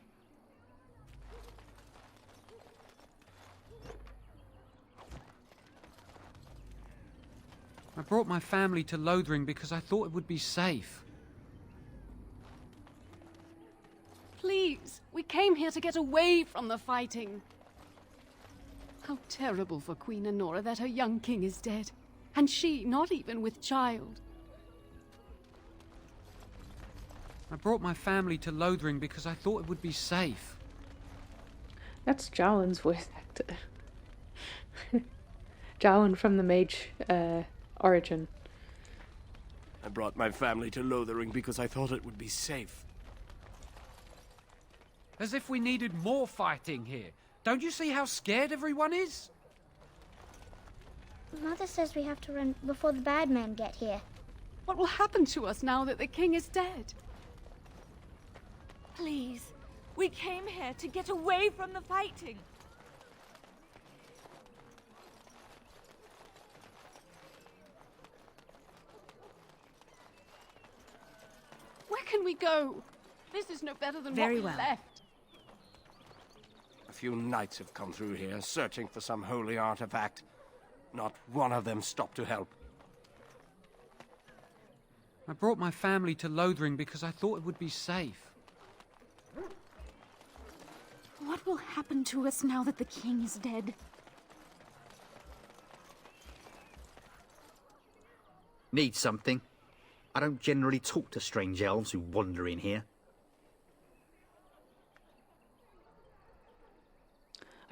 I brought my family to Lothering because I thought it would be safe. Please, we came here to get away from the fighting. How terrible for Queen Anora that her young king is dead, and she not even with child. I brought my family to Lothering because I thought it would be safe. That's Jowan's voice actor. Jowan from the Mage origin. I brought my family to Lothering because I thought it would be safe. As if we needed more fighting here. Don't you see how scared everyone is? Mother says we have to run before the bad men get here. What will happen to us now that the king is dead? Please, we came here to get away from the fighting. Where can we go? This is no better than what we left. A few knights have come through here, searching for some holy artifact. Not one of them stopped to help. I brought my family to Lothering because I thought it would be safe. What will happen to us now that the king is dead? Need something? I don't generally talk to strange elves who wander in here.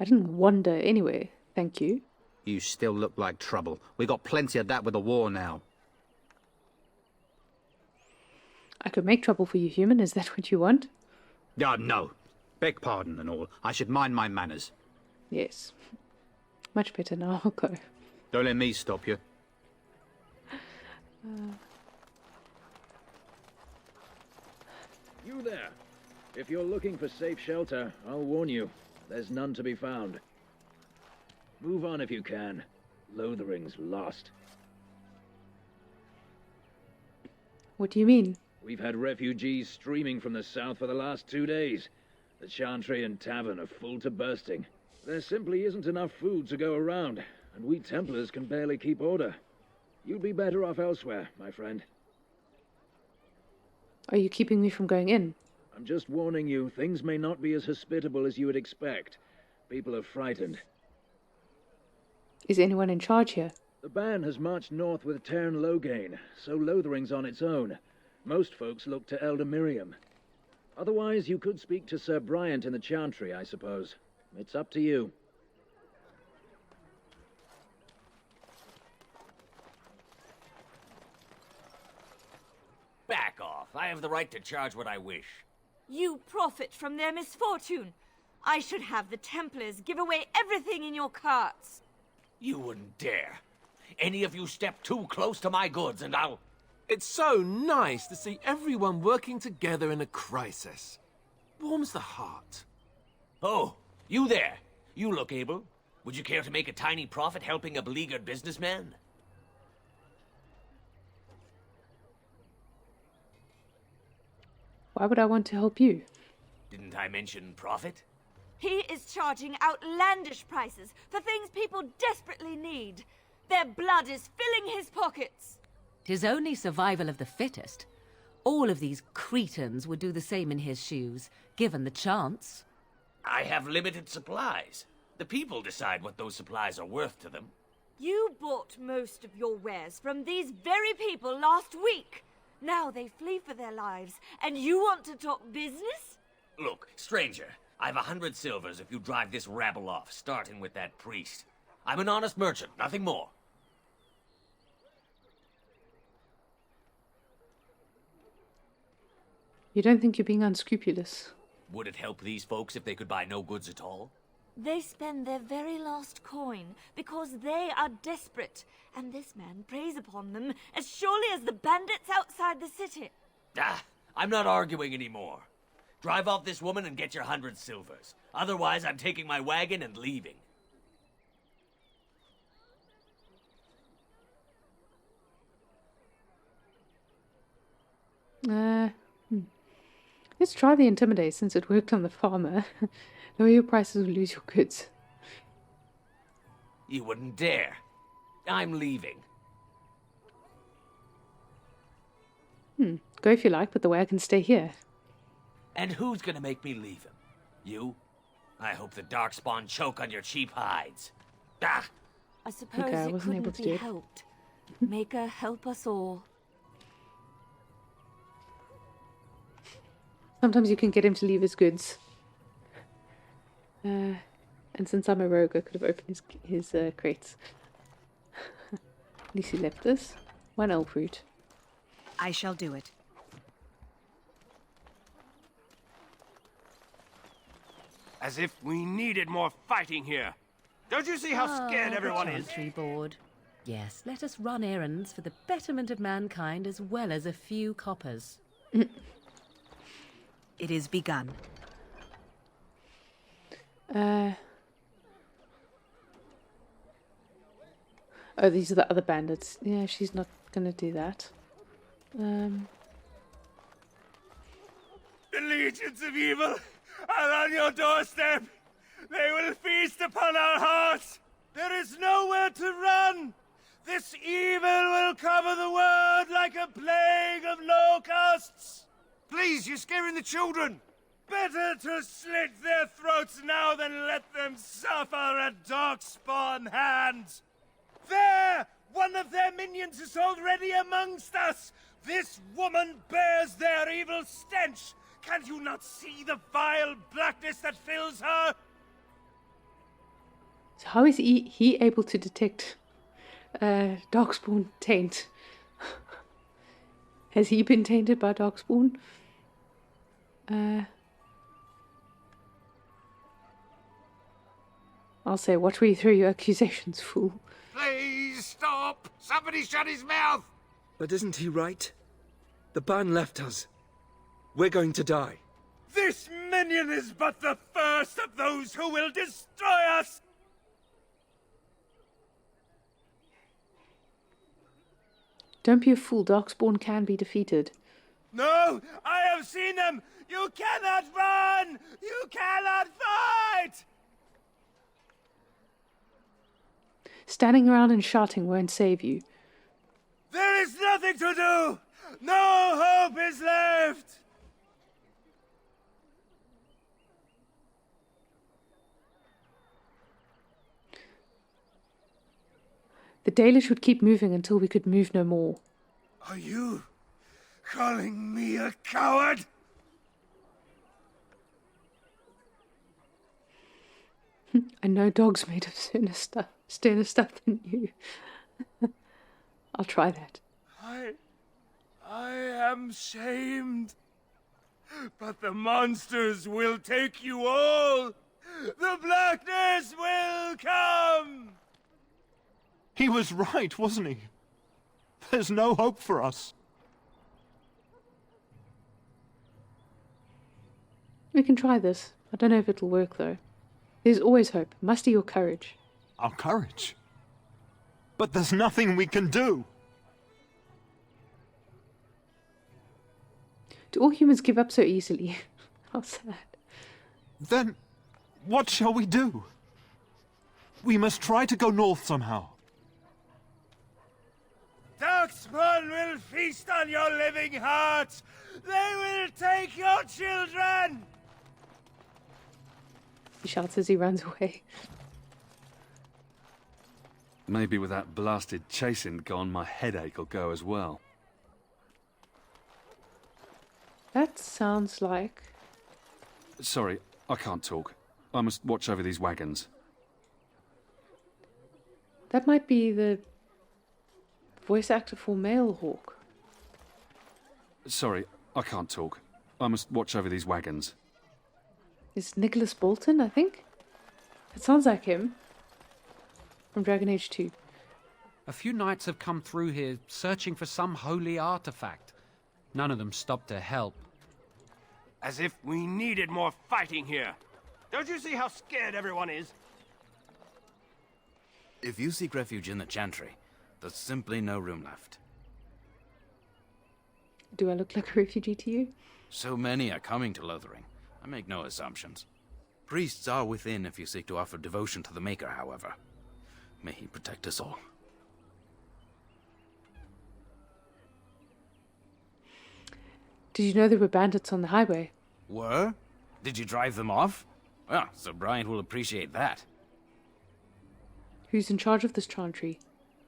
I didn't wander anyway, thank you. You still look like trouble. We got plenty of that with the war now. I could make trouble for you, human. Is that what you want? No. Beg pardon and all. I should mind my manners. Yes. Much better now. I'll go. Don't let me stop you. You there. If you're looking for safe shelter, I'll warn you. There's none to be found. Move on if you can. Lothering's lost. What do you mean? We've had refugees streaming from the south for the last 2 days. The Chantry and Tavern are full to bursting. There simply isn't enough food to go around, and we Templars can barely keep order. You'd be better off elsewhere, my friend. Are you keeping me from going in? I'm just warning you, things may not be as hospitable as you would expect. People are frightened. Is anyone in charge here? The band has marched north with Cairn Logain, so Lothering's on its own. Most folks look to Elder Miriam. Otherwise, you could speak to Sir Bryant in the Chantry, I suppose. It's up to you. Back off. I have the right to charge what I wish. You profit from their misfortune. I should have the Templars give away everything in your carts. You wouldn't dare. Any of you step too close to my goods and I'll... It's so nice to see everyone working together in a crisis. Warms the heart. Oh, you there. You look able. Would you care to make a tiny profit helping a beleaguered businessman? Why would I want to help you? Didn't I mention profit? He is charging outlandish prices for things people desperately need. Their blood is filling his pockets. 'Tis only survival of the fittest. All of these cretins would do the same in his shoes, given the chance. I have limited supplies. The people decide what those supplies are worth to them. You bought most of your wares from these very people last week. Now they flee for their lives, and you want to talk business? Look, stranger, I've 100 silvers if you drive this rabble off, starting with that priest. I'm an honest merchant, nothing more. You don't think you're being unscrupulous? Would it help these folks if they could buy no goods at all? They spend their very last coin because they are desperate, and this man preys upon them as surely as the bandits outside the city. Ah, I'm not arguing anymore. Drive off this woman and get your 100 silvers. Otherwise, I'm taking my wagon and leaving. Let's try the intimidate since it worked on the farmer. Lower your prices or lose your goods. You wouldn't dare. I'm leaving. Go if you like, but the wagon stay here. And who's gonna make me leave him? You? I hope the darkspawn choke on your cheap hides. Ah! I suppose Okay, I it wasn't able couldn't to be do it. helped. Maker help us all. Sometimes you can get him to leave his goods. And since I'm a rogue, I could have opened his crates. At least he left this. One elf fruit. I shall do it. As if we needed more fighting here. Don't you see how scared everyone is? Chantry board. Yes, let us run errands for the betterment of mankind as well as a few coppers. It is begun. Oh, these are the other bandits. Yeah, she's not gonna do that. The legions of evil are on your doorstep. They will feast upon our hearts. There is nowhere to run. This evil will cover the world like a plague of locusts. Please, you're scaring the children. Better to slit their throats now than let them suffer at darkspawn hands. There! One of their minions is already amongst us! This woman bears their evil stench! Can you not see the vile blackness that fills her? So how is he able to detect darkspawn taint? Has he been tainted by darkspawn? I'll say, watch where you throw your accusations, fool. Please stop! Somebody shut his mouth! But isn't he right? The ban left us. We're going to die. This minion is but the first of those who will destroy us! Don't be a fool, darkspawn can be defeated. No, I have seen them! You cannot run! You cannot fight! Standing around and shouting won't save you. There is nothing to do! No hope is left! The Dalish would keep moving until we could move no more. Are you calling me a coward? I know dogs made of sterner stuff than you. I'll try that. I am shamed. But the monsters will take you all. The blackness will come. He was right, wasn't he? There's no hope for us. We can try this. I don't know if it'll work, though. There's always hope. Muster your courage. Our courage? But there's nothing we can do. Do all humans give up so easily? How sad. Then, what shall we do? We must try to go north somehow. Darkspawn will feast on your living hearts! They will take your children! He shouts as he runs away. Maybe with that blasted chasing gone, my headache will go as well. That sounds like... Sorry, I can't talk. I must watch over these wagons. That might be the voice actor for Mailhawk. Sorry, I can't talk. I must watch over these wagons. It's Nicholas Bolton, I think? It sounds like him. From Dragon Age 2. A few knights have come through here searching for some holy artifact. None of them stopped to help. As if we needed more fighting here. Don't you see how scared everyone is? If you seek refuge in the Chantry, there's simply no room left. Do I look like a refugee to you? So many are coming to Lothering. I make no assumptions. Priests are within if you seek to offer devotion to the Maker, however. May he protect us all. Did you know there were bandits on the highway? Were? Did you drive them off? Well, Sir Brian will appreciate that. Who's in charge of this chantry?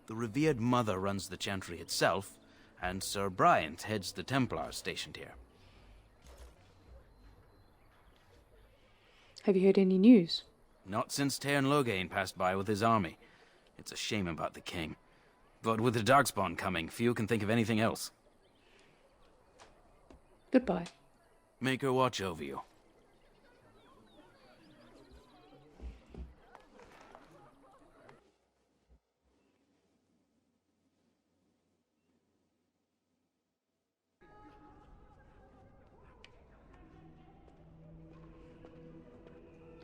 The revered mother runs the Chantry itself, and Sir Brian heads the Templars stationed here. Have you heard any news? Not since Tairn Logain passed by with his army. It's a shame about the king. But with the darkspawn coming, few can think of anything else. Goodbye. Make her watch over you.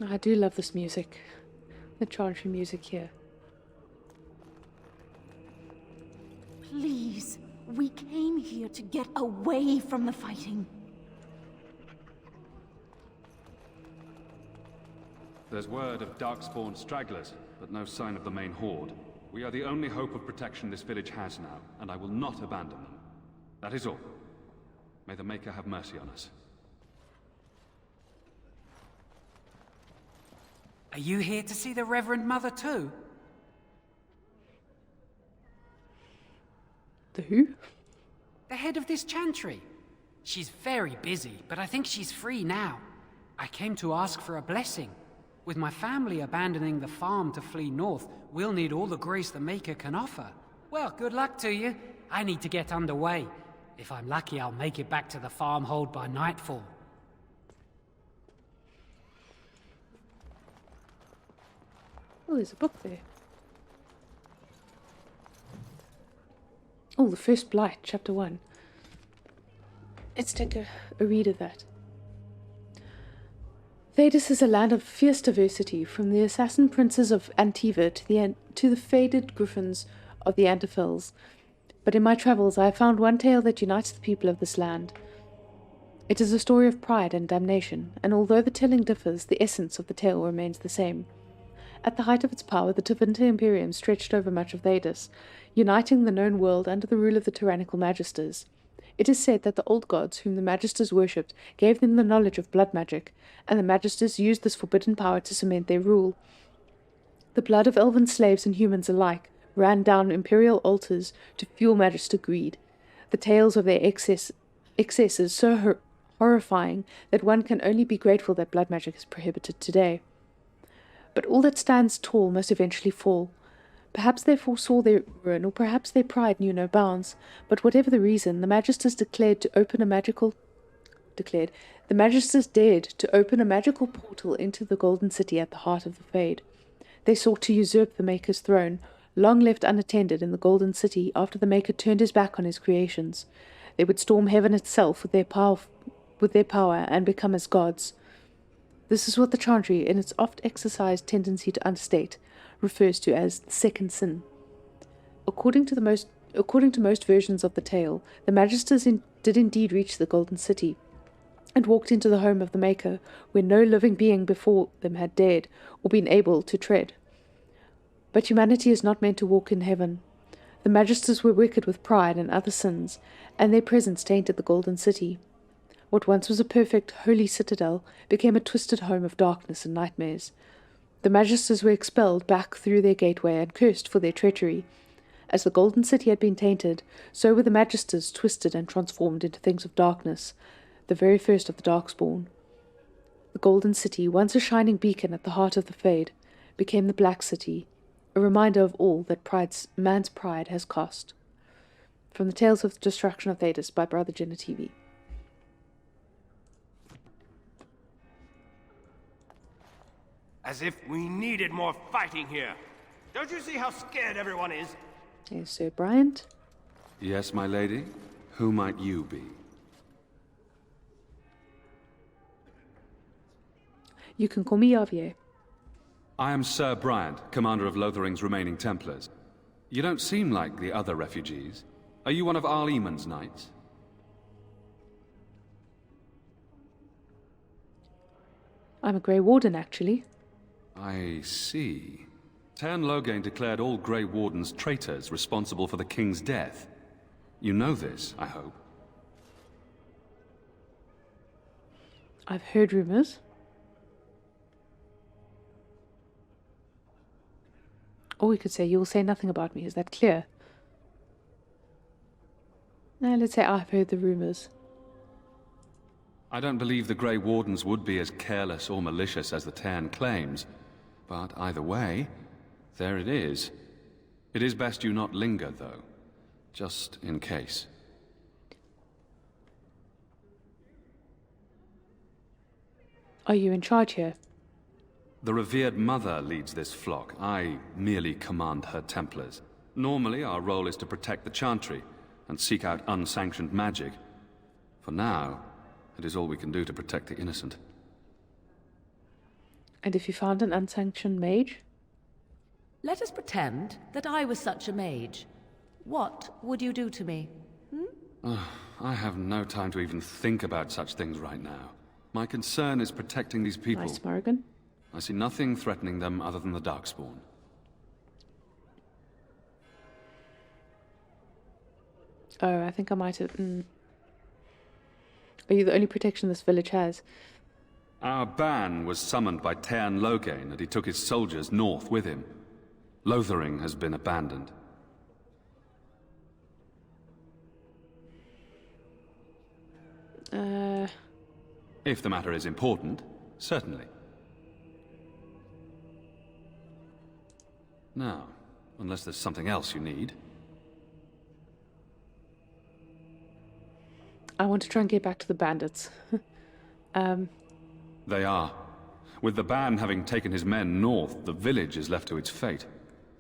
I do love this music. The chantry music here. Please, we came here to get away from the fighting. There's word of darkspawn stragglers, but no sign of the main horde. We are the only hope of protection this village has now, and I will not abandon them. That is all. May the Maker have mercy on us. Are you here to see the Reverend Mother too? The who? The head of this chantry. She's very busy, but I think she's free now. I came to ask for a blessing. With my family abandoning the farm to flee north, we'll need all the grace the Maker can offer. Well, good luck to you. I need to get underway. If I'm lucky, I'll make it back to the farmhold by nightfall. Oh, there's a book there. Oh, the First Blight, Chapter 1. Let's take a read of that. Thedas is a land of fierce diversity, from the assassin princes of Antiva to the faded griffins of the Antifils. But in my travels I have found one tale that unites the people of this land. It is a story of pride and damnation, and although the telling differs, the essence of the tale remains the same. At the height of its power, the Tevinter Imperium stretched over much of Thedas, uniting the known world under the rule of the tyrannical Magisters. It is said that the old gods, whom the Magisters worshipped, gave them the knowledge of blood magic, and the Magisters used this forbidden power to cement their rule. The blood of elven slaves and humans alike ran down imperial altars to fuel Magister greed. The tales of their excesses so horrifying that one can only be grateful that blood magic is prohibited today. But all that stands tall must eventually fall. Perhaps they foresaw their ruin, or perhaps their pride knew no bounds, but whatever the reason, the Magisters dared to open a magical portal into the Golden City at the heart of the Fade. They sought to usurp the Maker's throne, long left unattended in the Golden City after the Maker turned his back on his creations. They would storm heaven itself with their power and become as gods. This is what the Chantry, in its oft-exercised tendency to understate, refers to as the second sin. According to most versions of the tale, the Magisters did indeed reach the Golden City, and walked into the home of the Maker, where no living being before them had dared, or been able to tread. But humanity is not meant to walk in heaven. The Magisters were wicked with pride and other sins, and their presence tainted the Golden City. What once was a perfect, holy citadel became a twisted home of darkness and nightmares. The Magisters were expelled back through their gateway and cursed for their treachery. As the Golden City had been tainted, so were the Magisters twisted and transformed into things of darkness, the very first of the darkspawn. The Golden City, once a shining beacon at the heart of the Fade, became the Black City, a reminder of all that man's pride has cost. From the Tales of the Destruction of Thedas by Brother Jenna TV. As if we needed more fighting here. Don't you see how scared everyone is? Yes, Sir Bryant. Yes, my lady? Who might you be? You can call me Yavie. I am Sir Bryant, commander of Lothering's remaining Templars. You don't seem like the other refugees. Are you one of Arl Eamon's knights? I'm a Grey Warden, actually. I see. Tern Loghain declared all Grey Wardens traitors responsible for the king's death. You know this, I hope. I've heard rumors. Or we could say, you will say nothing about me. Is that clear? Now, let's say I've heard the rumors. I don't believe the Grey Wardens would be as careless or malicious as the Tern claims. But either way, there it is. It is best you not linger, though. Just in case. Are you in charge here? The revered mother leads this flock. I merely command her Templars. Normally, our role is to protect the Chantry and seek out unsanctioned magic. For now, it is all we can do to protect the innocent. And if you found an unsanctioned mage? Let us pretend that I was such a mage. What would you do to me? I have no time to even think about such things right now. My concern is protecting these people. Nice, Morgan. I see nothing threatening them other than the darkspawn. Oh, I think I might have... Are you the only protection this village has? Our ban was summoned by Tern Loghain, and he took his soldiers north with him. Lothering has been abandoned. If the matter is important, certainly. Now, unless there's something else you need. I want to try and get back to the bandits. They are. With the ban having taken his men north, the village is left to its fate.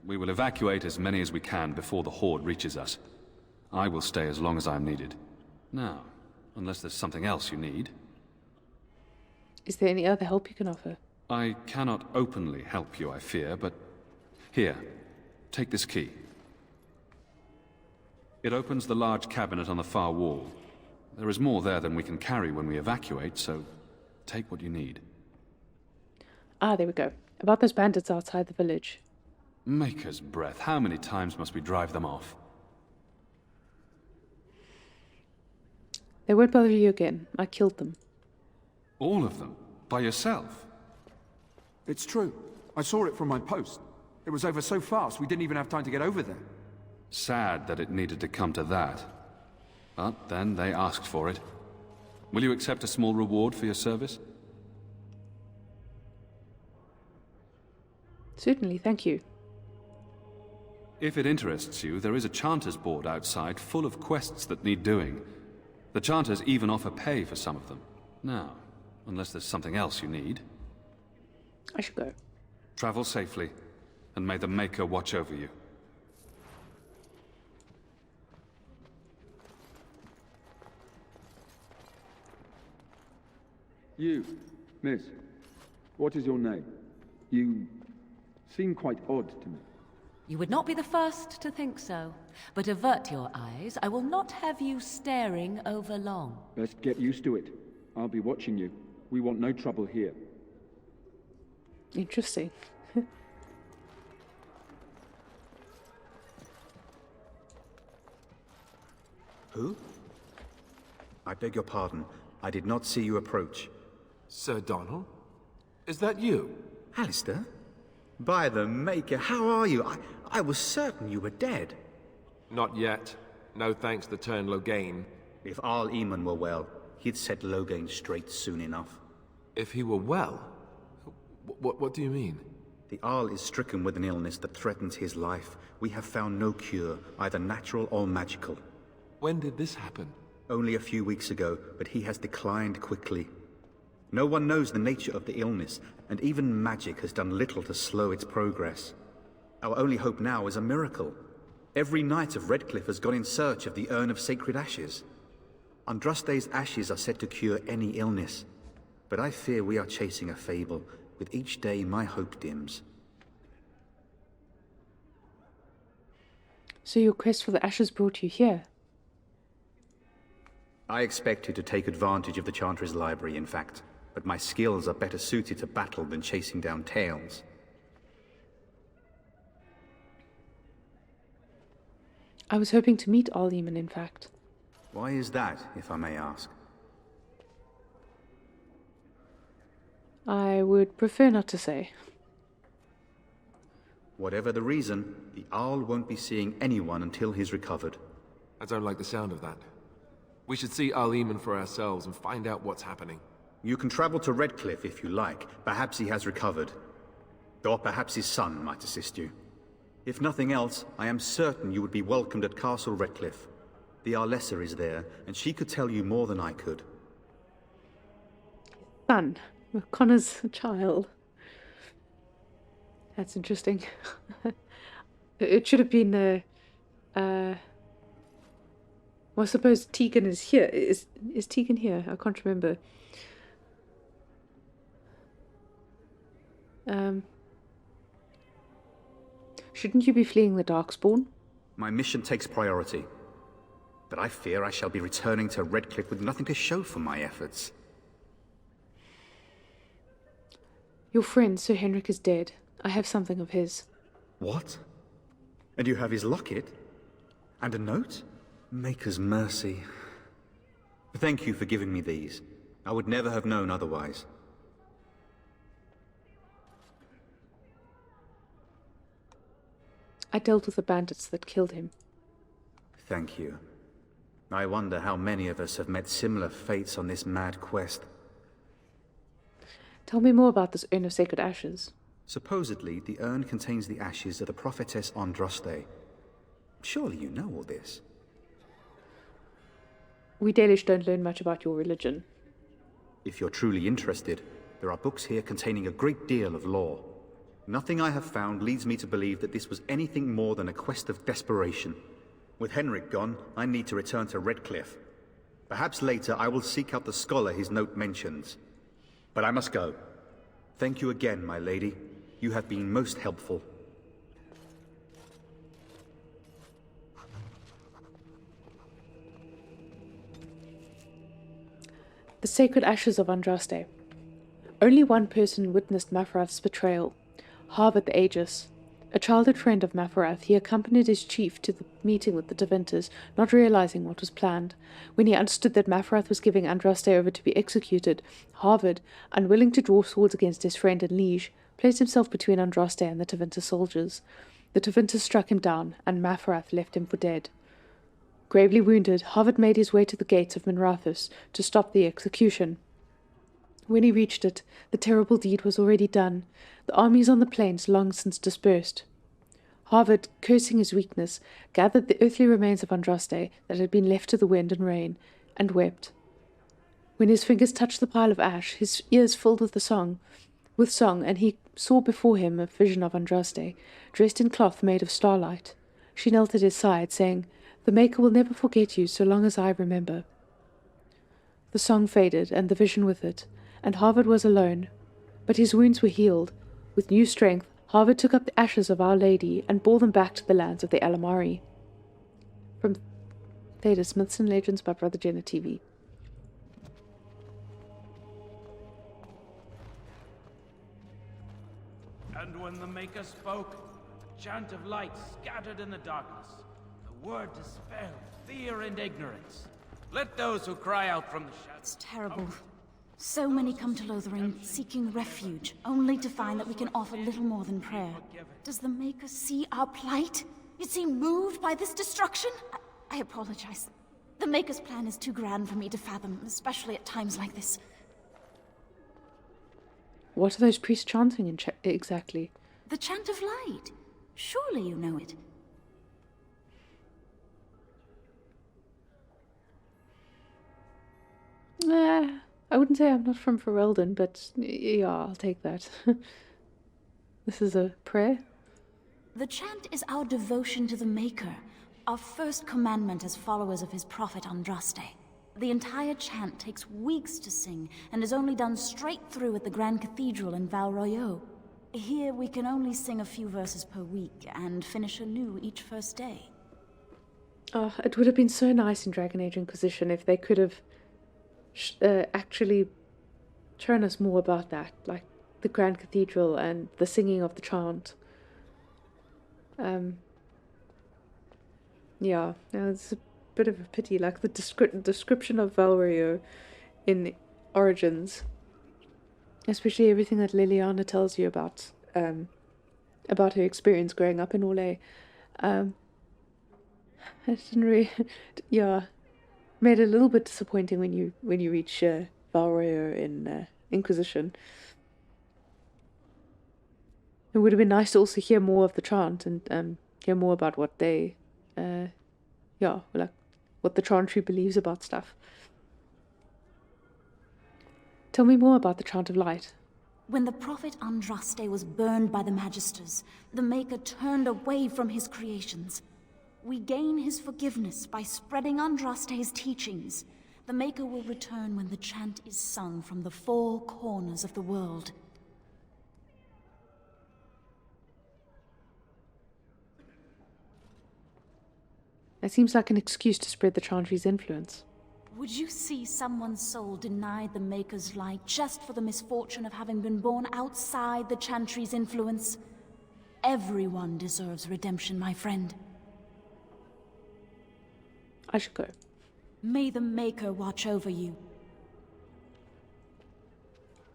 We will evacuate as many as we can before the horde reaches us. I will stay as long as I am needed. Now, unless there's something else you need. Is there any other help you can offer? I cannot openly help you, I fear, but... Here, take this key. It opens the large cabinet on the far wall. There is more there than we can carry when we evacuate, so take what you need. Ah, there we go. About those bandits outside the village. Maker's breath, how many times must we drive them off? They won't bother you again. I killed them. All of them? By yourself? It's true. I saw it from my post. It was over so fast we didn't even have time to get over there. Sad that it needed to come to that. But then they asked for it. Will you accept a small reward for your service? Certainly, thank you. If it interests you, there is a Chanters board outside full of quests that need doing. The Chanters even offer pay for some of them. Now, unless there's something else you need. I should go. Travel safely, and may the Maker watch over you. You, miss, what is your name? You seem quite odd to me. You would not be the first to think so. But avert your eyes. I will not have you staring over long. Best get used to it. I'll be watching you. We want no trouble here. Interesting. Who? I beg your pardon. I did not see you approach. Sir Donald? Is that you? Alistair? By the Maker, how are you? I was certain you were dead. Not yet. No thanks to Turn Logain. If Arl Eamon were well, he'd set Logain straight soon enough. If he were well? What do you mean? The Arl is stricken with an illness that threatens his life. We have found no cure, either natural or magical. When did this happen? Only a few weeks ago, but he has declined quickly. No one knows the nature of the illness, and even magic has done little to slow its progress. Our only hope now is a miracle. Every knight of Redcliffe has gone in search of the Urn of Sacred Ashes. Andraste's ashes are said to cure any illness, but I fear we are chasing a fable. With each day, my hope dims. So your quest for the ashes brought you here? I expected to take advantage of the Chantry's library, in fact, but my skills are better suited to battle than chasing down tales. I was hoping to meet Arl Eamon, in fact. Why is that, if I may ask? I would prefer not to say. Whatever the reason, the Arl won't be seeing anyone until he's recovered. I don't like the sound of that. We should see Arl Eamon for ourselves and find out what's happening. You can travel to Redcliffe if you like. Perhaps he has recovered. Or perhaps his son might assist you. If nothing else, I am certain you would be welcomed at Castle Redcliffe. The Arlessa is there, and she could tell you more than I could. Son. Connor's child. That's interesting. It should have been well, I suppose Tegan is here. Is Tegan here? I can't remember. Shouldn't you be fleeing the Darkspawn? My mission takes priority. But I fear I shall be returning to Redcliffe with nothing to show for my efforts. Your friend, Sir Henrik, is dead. I have something of his. What? And you have his locket? And a note? Maker's mercy. Thank you for giving me these. I would never have known otherwise. I dealt with the bandits that killed him. Thank you. I wonder how many of us have met similar fates on this mad quest. Tell me more about this Urn of Sacred Ashes. Supposedly, the urn contains the ashes of the prophetess Andraste. Surely you know all this. We Dalish don't learn much about your religion. If you're truly interested, there are books here containing a great deal of lore. Nothing I have found leads me to believe that this was anything more than a quest of desperation. With Henrik gone, I need to return to Redcliffe. Perhaps later I will seek out the scholar his note mentions. But I must go. Thank you again, my lady. You have been most helpful. the sacred ashes of Andraste. Only one person witnessed Mafarath's betrayal, Harvard the Aegis. A childhood friend of Mafarath, he accompanied his chief to the meeting with the Devinters, not realizing what was planned. When he understood that Mafarath was giving Andraste over to be executed, Harvard, unwilling to draw swords against his friend and liege, placed himself between Andraste and the Tevinter soldiers. The Tevinters struck him down, and Mafarath left him for dead. Gravely wounded, Harvard made his way to the gates of Minrathus to stop the execution. When he reached it, the terrible deed was already done, the armies on the plains long since dispersed. Harvard, cursing his weakness, gathered the earthly remains of Andraste that had been left to the wind and rain, and wept. When his fingers touched the pile of ash, his ears filled with song, and he saw before him a vision of Andraste, dressed in cloth made of starlight. She knelt at his side, saying, "The Maker will never forget you so long as I remember." The song faded, and the vision with it, and Harvard was alone. But his wounds were healed. With new strength, Harvard took up the ashes of Our Lady and bore them back to the lands of the Alamari. From Thedas, Myths and Legends by Brother Jenna TV. And when the Maker spoke, a chant of light scattered in the darkness. The word dispelled fear and ignorance. Let those who cry out from the shadows... It's terrible. So many come to Lothering, seeking refuge, only to find that we can offer little more than prayer. Does the Maker see our plight? Is he moved by this destruction? I apologize. The Maker's plan is too grand for me to fathom, especially at times like this. What are those priests chanting exactly? The Chant of Light. Surely you know it. I wouldn't say I'm not from Ferelden, but yeah, I'll take that. This is a prayer? The chant is our devotion to the Maker, our first commandment as followers of his prophet Andraste. The entire chant takes weeks to sing, and is only done straight through at the Grand Cathedral in Val Royeaux. Here we can only sing a few verses per week, and finish anew each first day. Oh, it would have been so nice in Dragon Age Inquisition if they could have actually shown us more about that, like the Grand Cathedral and the singing of the chant. Yeah, it's a bit of a pity, like the description of Val Royeaux in Origins, especially everything that Liliana tells you about her experience growing up in Orlais. It didn't really, yeah, made it a little bit disappointing when you reach Val Royeaux in Inquisition. It would have been nice to also hear more of the chant and hear more about what they, like what the chantry believes about stuff. Tell me more about the Chant of Light. When the prophet Andraste was burned by the Magisters, the Maker turned away from his creations. We gain his forgiveness by spreading Andraste's teachings. The Maker will return when the chant is sung from the four corners of the world. It seems like an excuse to spread the chantry's influence. Would you see someone's soul denied the Maker's light just for the misfortune of having been born outside the chantry's influence? Everyone deserves redemption, my friend. I should go. May the Maker watch over you.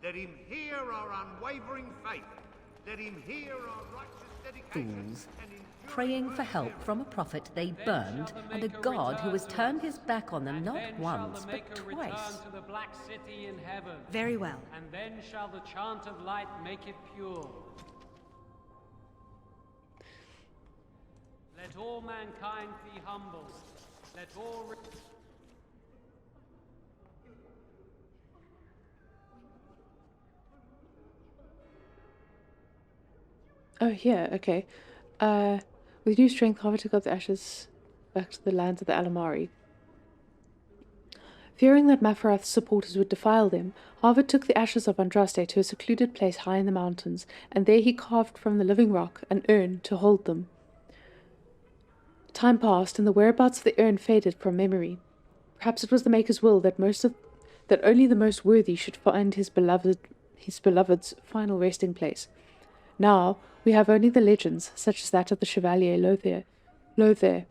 Let him hear our unwavering faith. Let him hear our righteous dedication. Fools. Praying for help from a prophet they burned, and a god who has turned his back on them not once, but twice. To the Black City in heaven. Very well. And then shall the chant of light make it pure. Let all mankind be humble. Let all... Oh, yeah, okay. With new strength, Harvard took up the ashes back to the lands of the Alamari. Fearing that Mafarath's supporters would defile them, Harvard took the ashes of Andraste to a secluded place high in the mountains, and there he carved from the living rock an urn to hold them. Time passed, and the whereabouts of the urn faded from memory. Perhaps it was the Maker's will that that only the most worthy should find his beloved's final resting place. Now we have only the legends, such as that of the Chevalier Lothering,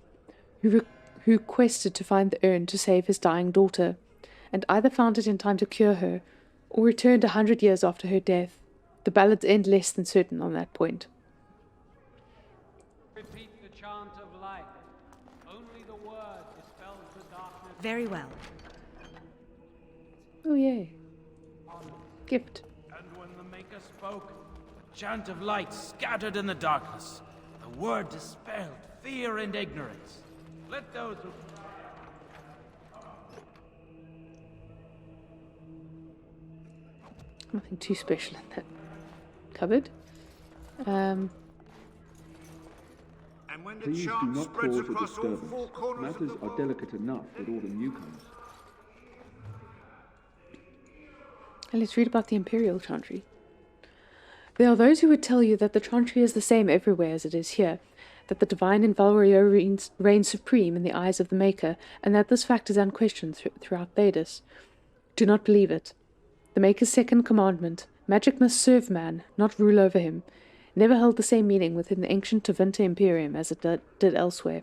who quested to find the urn to save his dying daughter, and either found it in time to cure her, or returned 100 years after her death. The ballads end less than certain on that point. Repeat the chant of light. Only the word dispels the darkness. Very well. Oh, yay. Gift. And when the Maker spoke, a chant of light scattered in the darkness. The word dispelled fear and ignorance. Let those who... Nothing too special in that cupboard. Please do not cause a disturbance. Matters are delicate enough with all the newcomers. And let's read about the Imperial Chantry. There are those who would tell you that the Chantry is the same everywhere as it is here, that the divine in Valrio reigns supreme in the eyes of the Maker, and that this fact is unquestioned throughout Thedas. Do not believe it. The Maker's second commandment, magic must serve man, not rule over him, never held the same meaning within the ancient Tevinter Imperium as it did elsewhere.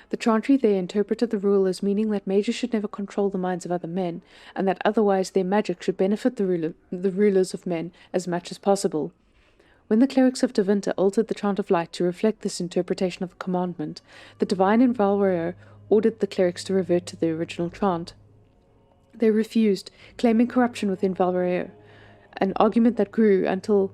The Chantry there interpreted the rule as meaning that mages should never control the minds of other men, and that otherwise their magic should benefit the rulers of men as much as possible. When the clerics of Tevinter altered the Chant of Light to reflect this interpretation of the commandment, the divine in Valrio ordered the clerics to revert to the original chant. They refused, claiming corruption within Valrio, an argument that grew until,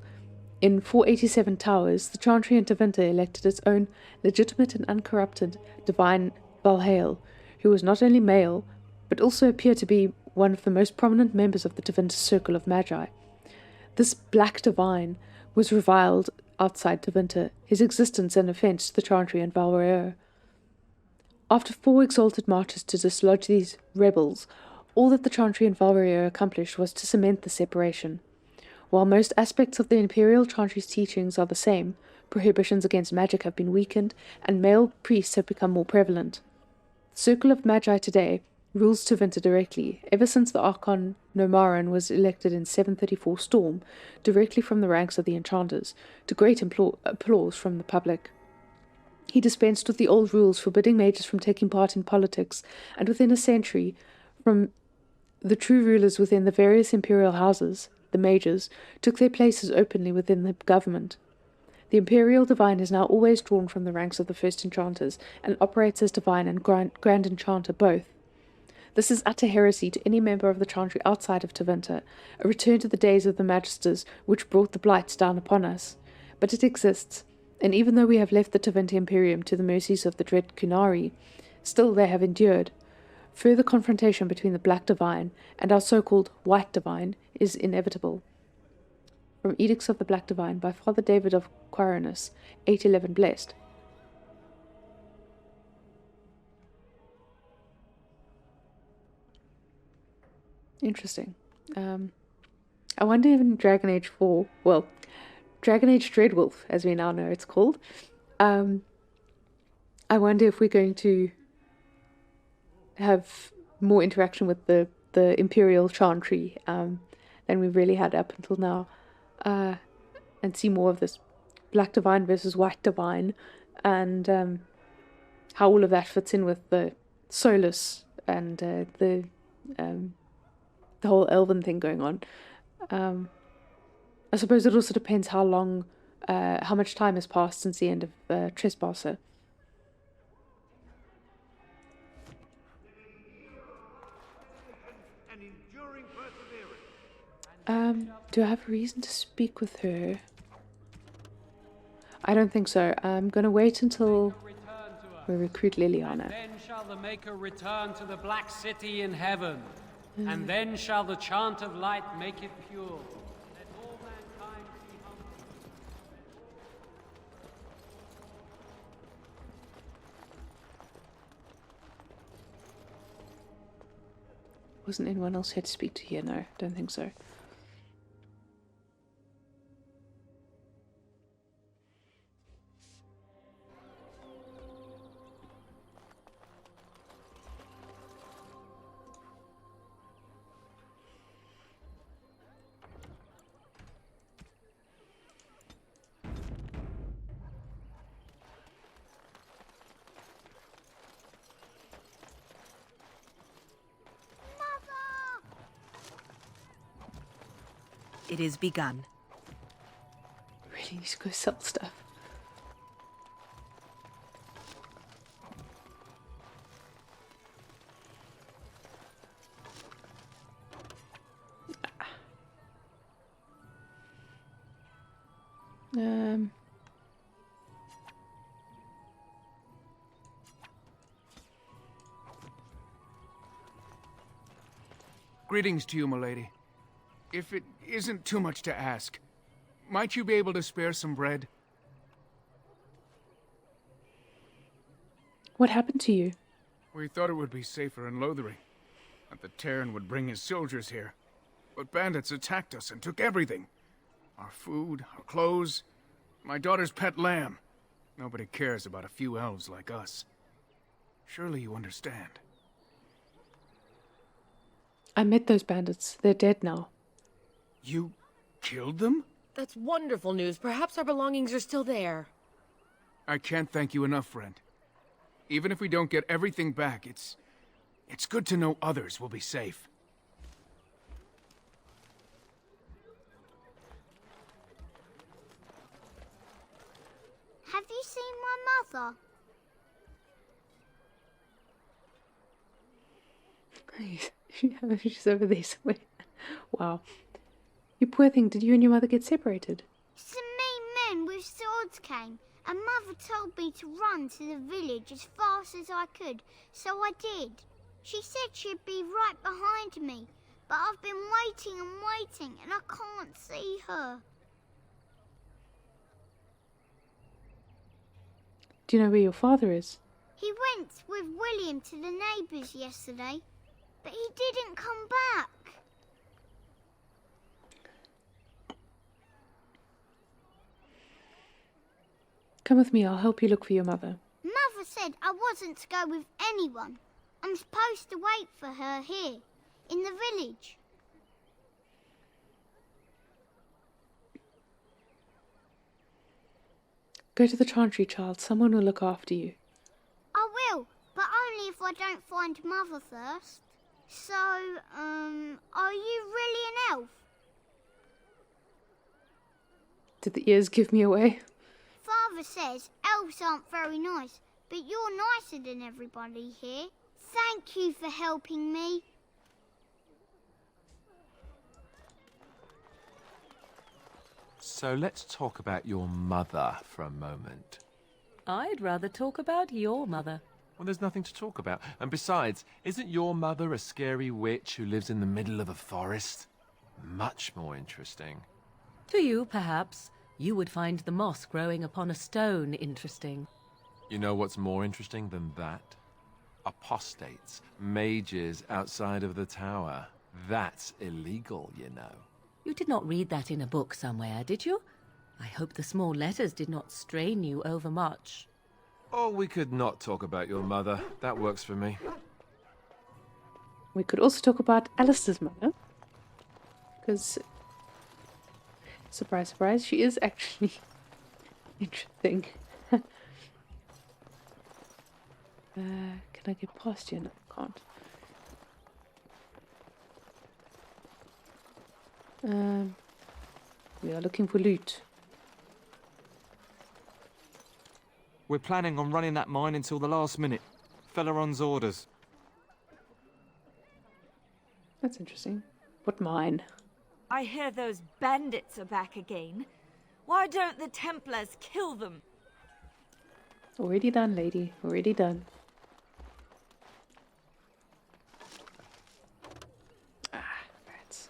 in 487 Towers, the Chantry in Tevinter elected its own legitimate and uncorrupted divine Valhale, who was not only male, but also appeared to be one of the most prominent members of the Tevinter Circle of Magi. This black divine was reviled outside Tevinter, his existence an offence to the Chantry and Valrio. After 4 exalted marches to dislodge these rebels, all that the Chantry and Valrio accomplished was to cement the separation. While most aspects of the Imperial Chantry's teachings are the same, prohibitions against magic have been weakened, and male priests have become more prevalent. The Circle of Magi today rules Tevinter directly, ever since the Archon Nomaran was elected in 734 Storm, directly from the ranks of the Enchanters, to great applause from the public. He dispensed with the old rules forbidding mages from taking part in politics, and within a century, from the true rulers within the various imperial houses, the mages, took their places openly within the government. The Imperial Divine is now always drawn from the ranks of the First Enchanters, and operates as Divine and Grand Enchanter both. This is utter heresy to any member of the Chantry outside of Tevinter, a return to the days of the Magisters which brought the Blights down upon us. But it exists, and even though we have left the Tevinter Imperium to the mercies of the dread Kunari, still they have endured. Further confrontation between the Black Divine and our so-called White Divine is inevitable. From Edicts of the Black Divine by Father David of Quirinus, 811 Blessed. Interesting. I wonder if in Dragon Age 4, well, Dragon Age Dreadwolf, as we now know it's called, I wonder if we're going to have more interaction with the Imperial Chantry than we've really had up until now, and see more of this Black Divine versus White Divine, and how all of that fits in with the Solus and the whole Elven thing going on. I suppose it also depends how much time has passed since the end of Trespasser. Do I have a reason to speak with her? I don't think so. I'm going to wait until we recruit Liliana. Then shall the Maker return to the Black City in heaven, and then shall the chant of light make it pure. Let all mankind be humble. Wasn't anyone else here to speak to here? No, don't think so. It is begun. Really need to go sell stuff. Greetings to you, milady. If it isn't too much to ask, might you be able to spare some bread? What happened to you? We thought it would be safer in Lothering, that the Terran would bring his soldiers here. But bandits attacked us and took everything. Our food, our clothes, my daughter's pet lamb. Nobody cares about a few elves like us. Surely you understand. I met those bandits. They're dead now. You killed them? That's wonderful news. Perhaps our belongings are still there. I can't thank you enough, friend. Even if we don't get everything back, it's good to know others will be safe. Have you seen my mother? She's over there somewhere. Wow. You poor thing, did you and your mother get separated? Some mean men with swords came, and Mother told me to run to the village as fast as I could, so I did. She said she'd be right behind me, but I've been waiting and waiting, and I can't see her. Do you know where your father is? He went with William to the neighbours yesterday, but he didn't come back. Come with me, I'll help you look for your mother. Mother said I wasn't to go with anyone. I'm supposed to wait for her here, in the village. Go to the chantry, child. Someone will look after you. I will, but only if I don't find Mother first. So, are you really an elf? Did the ears give me away? Father says elves aren't very nice, but you're nicer than everybody here. Thank you for helping me. So let's talk about your mother for a moment. I'd rather talk about your mother. Well, there's nothing to talk about. And besides, isn't your mother a scary witch who lives in the middle of a forest? Much more interesting. To you, perhaps. You would find the moss growing upon a stone interesting. You know what's more interesting than that? Apostates, mages outside of the tower. That's illegal, you know. You did not read that in a book somewhere, did you? I hope the small letters did not strain you overmuch. Oh, we could not talk about your mother. That works for me. We could also talk about Alistair's mother. Because, surprise, surprise, she is actually interesting. Can I get past you? No, I can't. We are looking for loot. We're planning on running that mine until the last minute. Feleron's orders. That's interesting. What mine? I hear those bandits are back again. Why don't the Templars kill them? Already done, lady. Already done. Rats.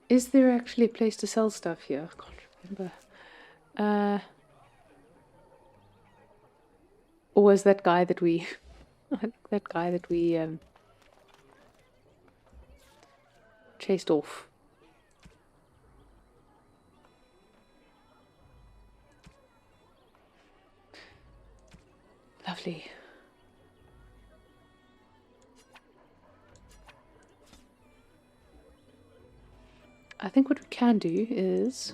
Is there actually a place to sell stuff here? I can't remember. Or was that guy that we... chased off? Lovely. I think what we can do is...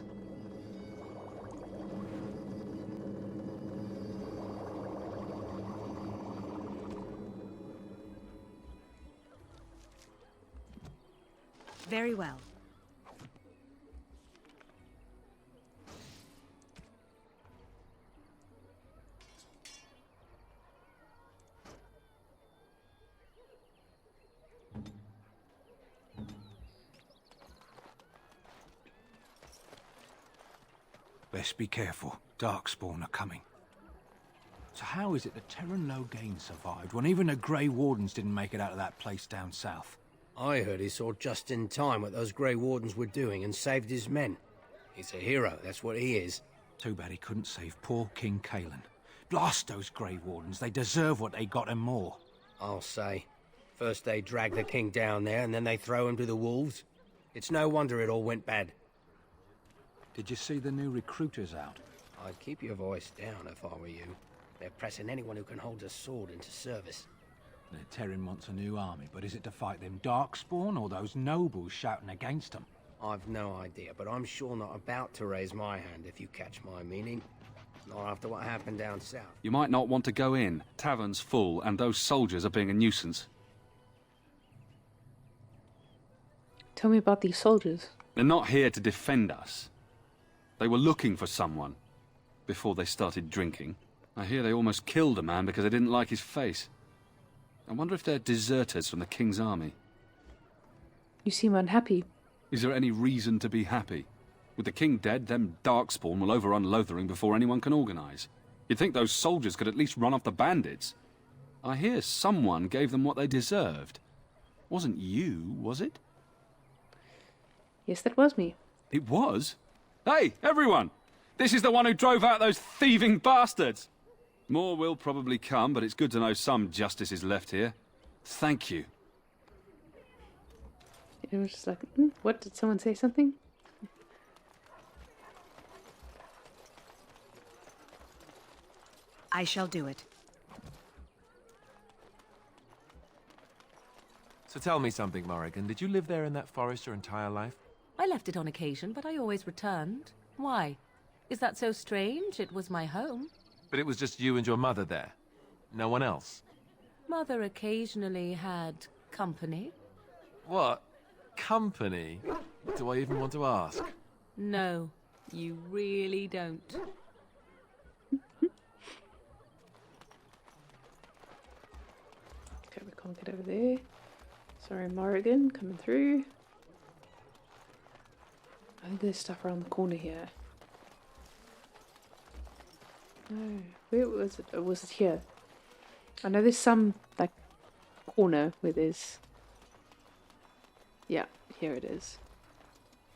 Very well. Best be careful. Darkspawn are coming. So how is it that Terran Logain survived when even the Grey Wardens didn't make it out of that place down south? I heard he saw just in time what those Grey Wardens were doing and saved his men. He's a hero, that's what he is. Too bad he couldn't save poor King Kaelin. Blast those Grey Wardens, they deserve what they got and more. I'll say. First they drag the king down there and then they throw him to the wolves. It's no wonder it all went bad. Did you see the new recruiters out? I'd keep your voice down if I were you. They're pressing anyone who can hold a sword into service. The Terran wants a new army, but is it to fight them Darkspawn or those nobles shouting against them? I've no idea, but I'm sure not about to raise my hand if you catch my meaning. Not after what happened down south. You might not want to go in. Tavern's full, and those soldiers are being a nuisance. Tell me about these soldiers. They're not here to defend us. They were looking for someone before they started drinking. I hear they almost killed a man because they didn't like his face. I wonder if they're deserters from the King's army. You seem unhappy. Is there any reason to be happy? With the King dead, them Darkspawn will overrun Lothering before anyone can organise. You'd think those soldiers could at least run off the bandits. I hear someone gave them what they deserved. Wasn't you, was it? Yes, that was me. It was? Hey, everyone! This is the one who drove out those thieving bastards! More will probably come, but it's good to know some justice is left here. Thank you. It was just like, what? Did someone say something? I shall do it. So tell me something, Morrigan. Did you live there in that forest your entire life? I left it on occasion, but I always returned. Why? Is that so strange? It was my home. But it was just you and your mother there? No one else? Mother occasionally had company. What? Company? Do I even want to ask? No, you really don't. Okay, we can't get over there. Sorry, Morrigan, coming through. I think there's stuff around the corner here. No, where was it? Or was it here? I know there's some, like, corner where there's... Yeah, here it is.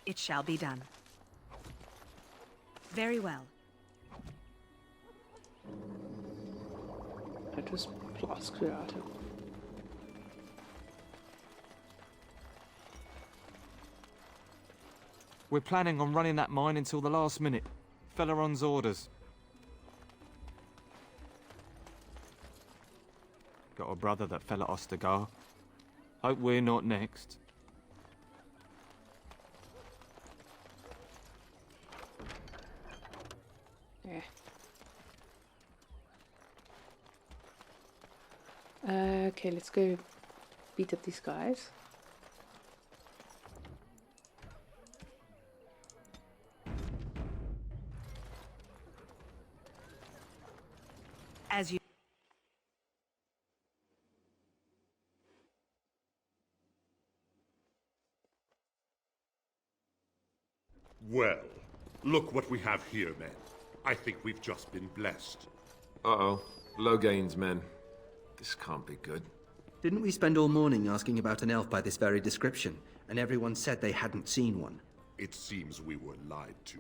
It shall be done. Very well. I just plastered it out. We're planning on running that mine until the last minute. Ferelden's orders. Got a brother that fell at Ostagar. Hope we're not next. Yeah. Okay, let's go beat up these guys. As you... Well, look what we have here, men. I think we've just been blessed. Uh-oh. Logain's men. This can't be good. Didn't we spend all morning asking about an elf by this very description, and everyone said they hadn't seen one? It seems we were lied to.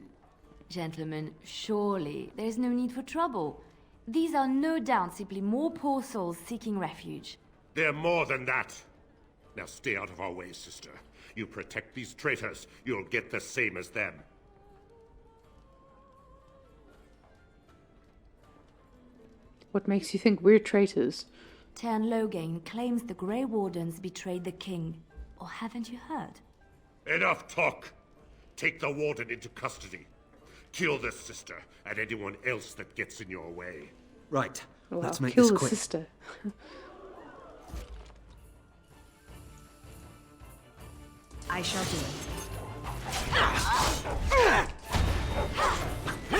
Gentlemen, surely there is no need for trouble. These are no doubt simply more poor souls seeking refuge. They're more than that. Now stay out of our way, sister. You protect these traitors, you'll get the same as them. What makes you think we're traitors? Tern Logain claims the Grey Wardens betrayed the king. Or haven't you heard? Enough talk! Take the warden into custody. Kill the sister and anyone else that gets in your way. Right. Well, Let's make kill this the quick. sister. I shall do it.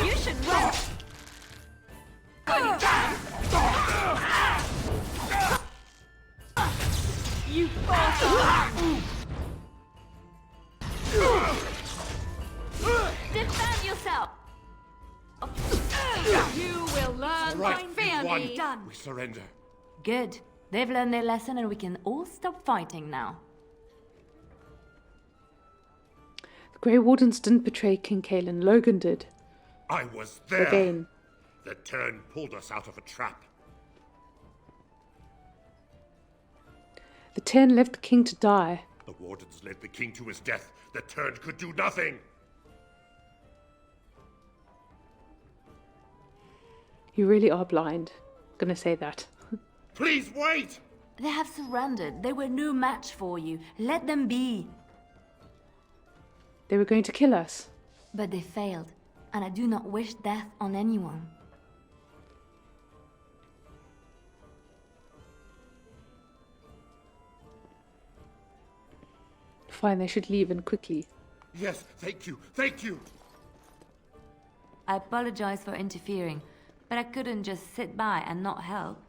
You should run! You bastard! Defend yourself! You will learn Right, my fear won. me. Done. We surrender. Good. They've learned their lesson and we can all stop fighting now. The Grey Wardens didn't betray King Kaelin. Logan did. I was there. Again. The Turn pulled us out of a trap. The Ten left the king to die. The Wardens led the king to his death. The Turn could do nothing. You really are blind. Gonna say that. Please wait! They have surrendered. They were no match for you. Let them be. They were going to kill us. But they failed, and I do not wish death on anyone. Fine, they should leave and quickly. Yes, thank you, thank you! I apologize for interfering, but I couldn't just sit by and not help.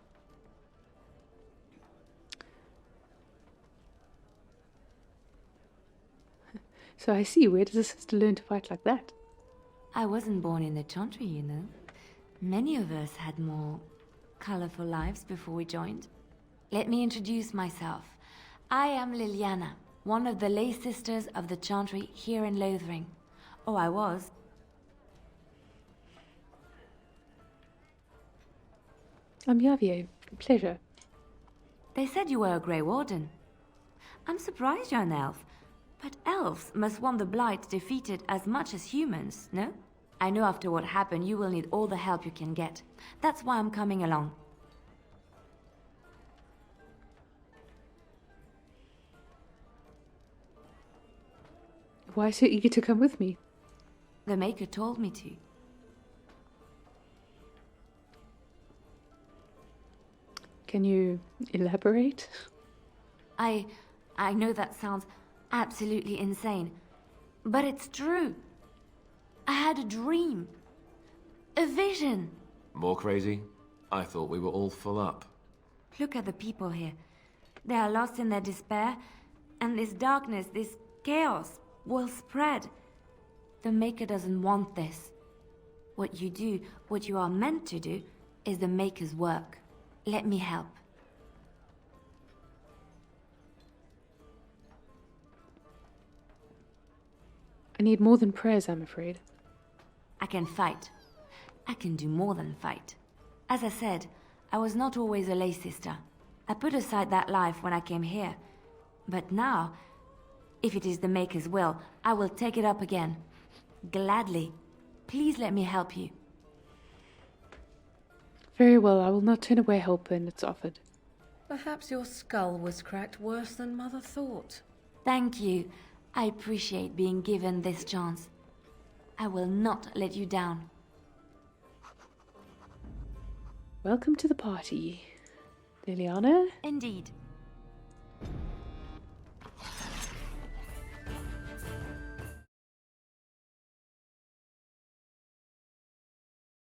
So I see, where does a sister learn to fight like that? I wasn't born in the Chantry, you know. Many of us had more colorful lives before we joined. Let me introduce myself. I am Liliana, one of the lay sisters of the Chantry here in Lothering. Oh, I was. I'm Yavie. Pleasure. They said you were a Grey Warden. I'm surprised you're an elf. But elves must want the Blight defeated as much as humans, no? I know after what happened you will need all the help you can get. That's why I'm coming along. Why so eager to come with me? The Maker told me to. Can you elaborate? I know that sounds absolutely insane, but it's true. I had a dream. A vision. More crazy? I thought we were all full up. Look at the people here. They are lost in their despair, and this darkness, this chaos, will spread. The Maker doesn't want this. What you do, what you are meant to do, is the Maker's work. Let me help. I need more than prayers, I'm afraid. I can fight. I can do more than fight. As I said, I was not always a lay sister. I put aside that life when I came here. But now, if it is the Maker's will, I will take it up again. Gladly. Please let me help you. Very well, I will not turn away help when it's offered. Perhaps your skull was cracked worse than Mother thought. Thank you. I appreciate being given this chance. I will not let you down. Welcome to the party, Liliana. Indeed.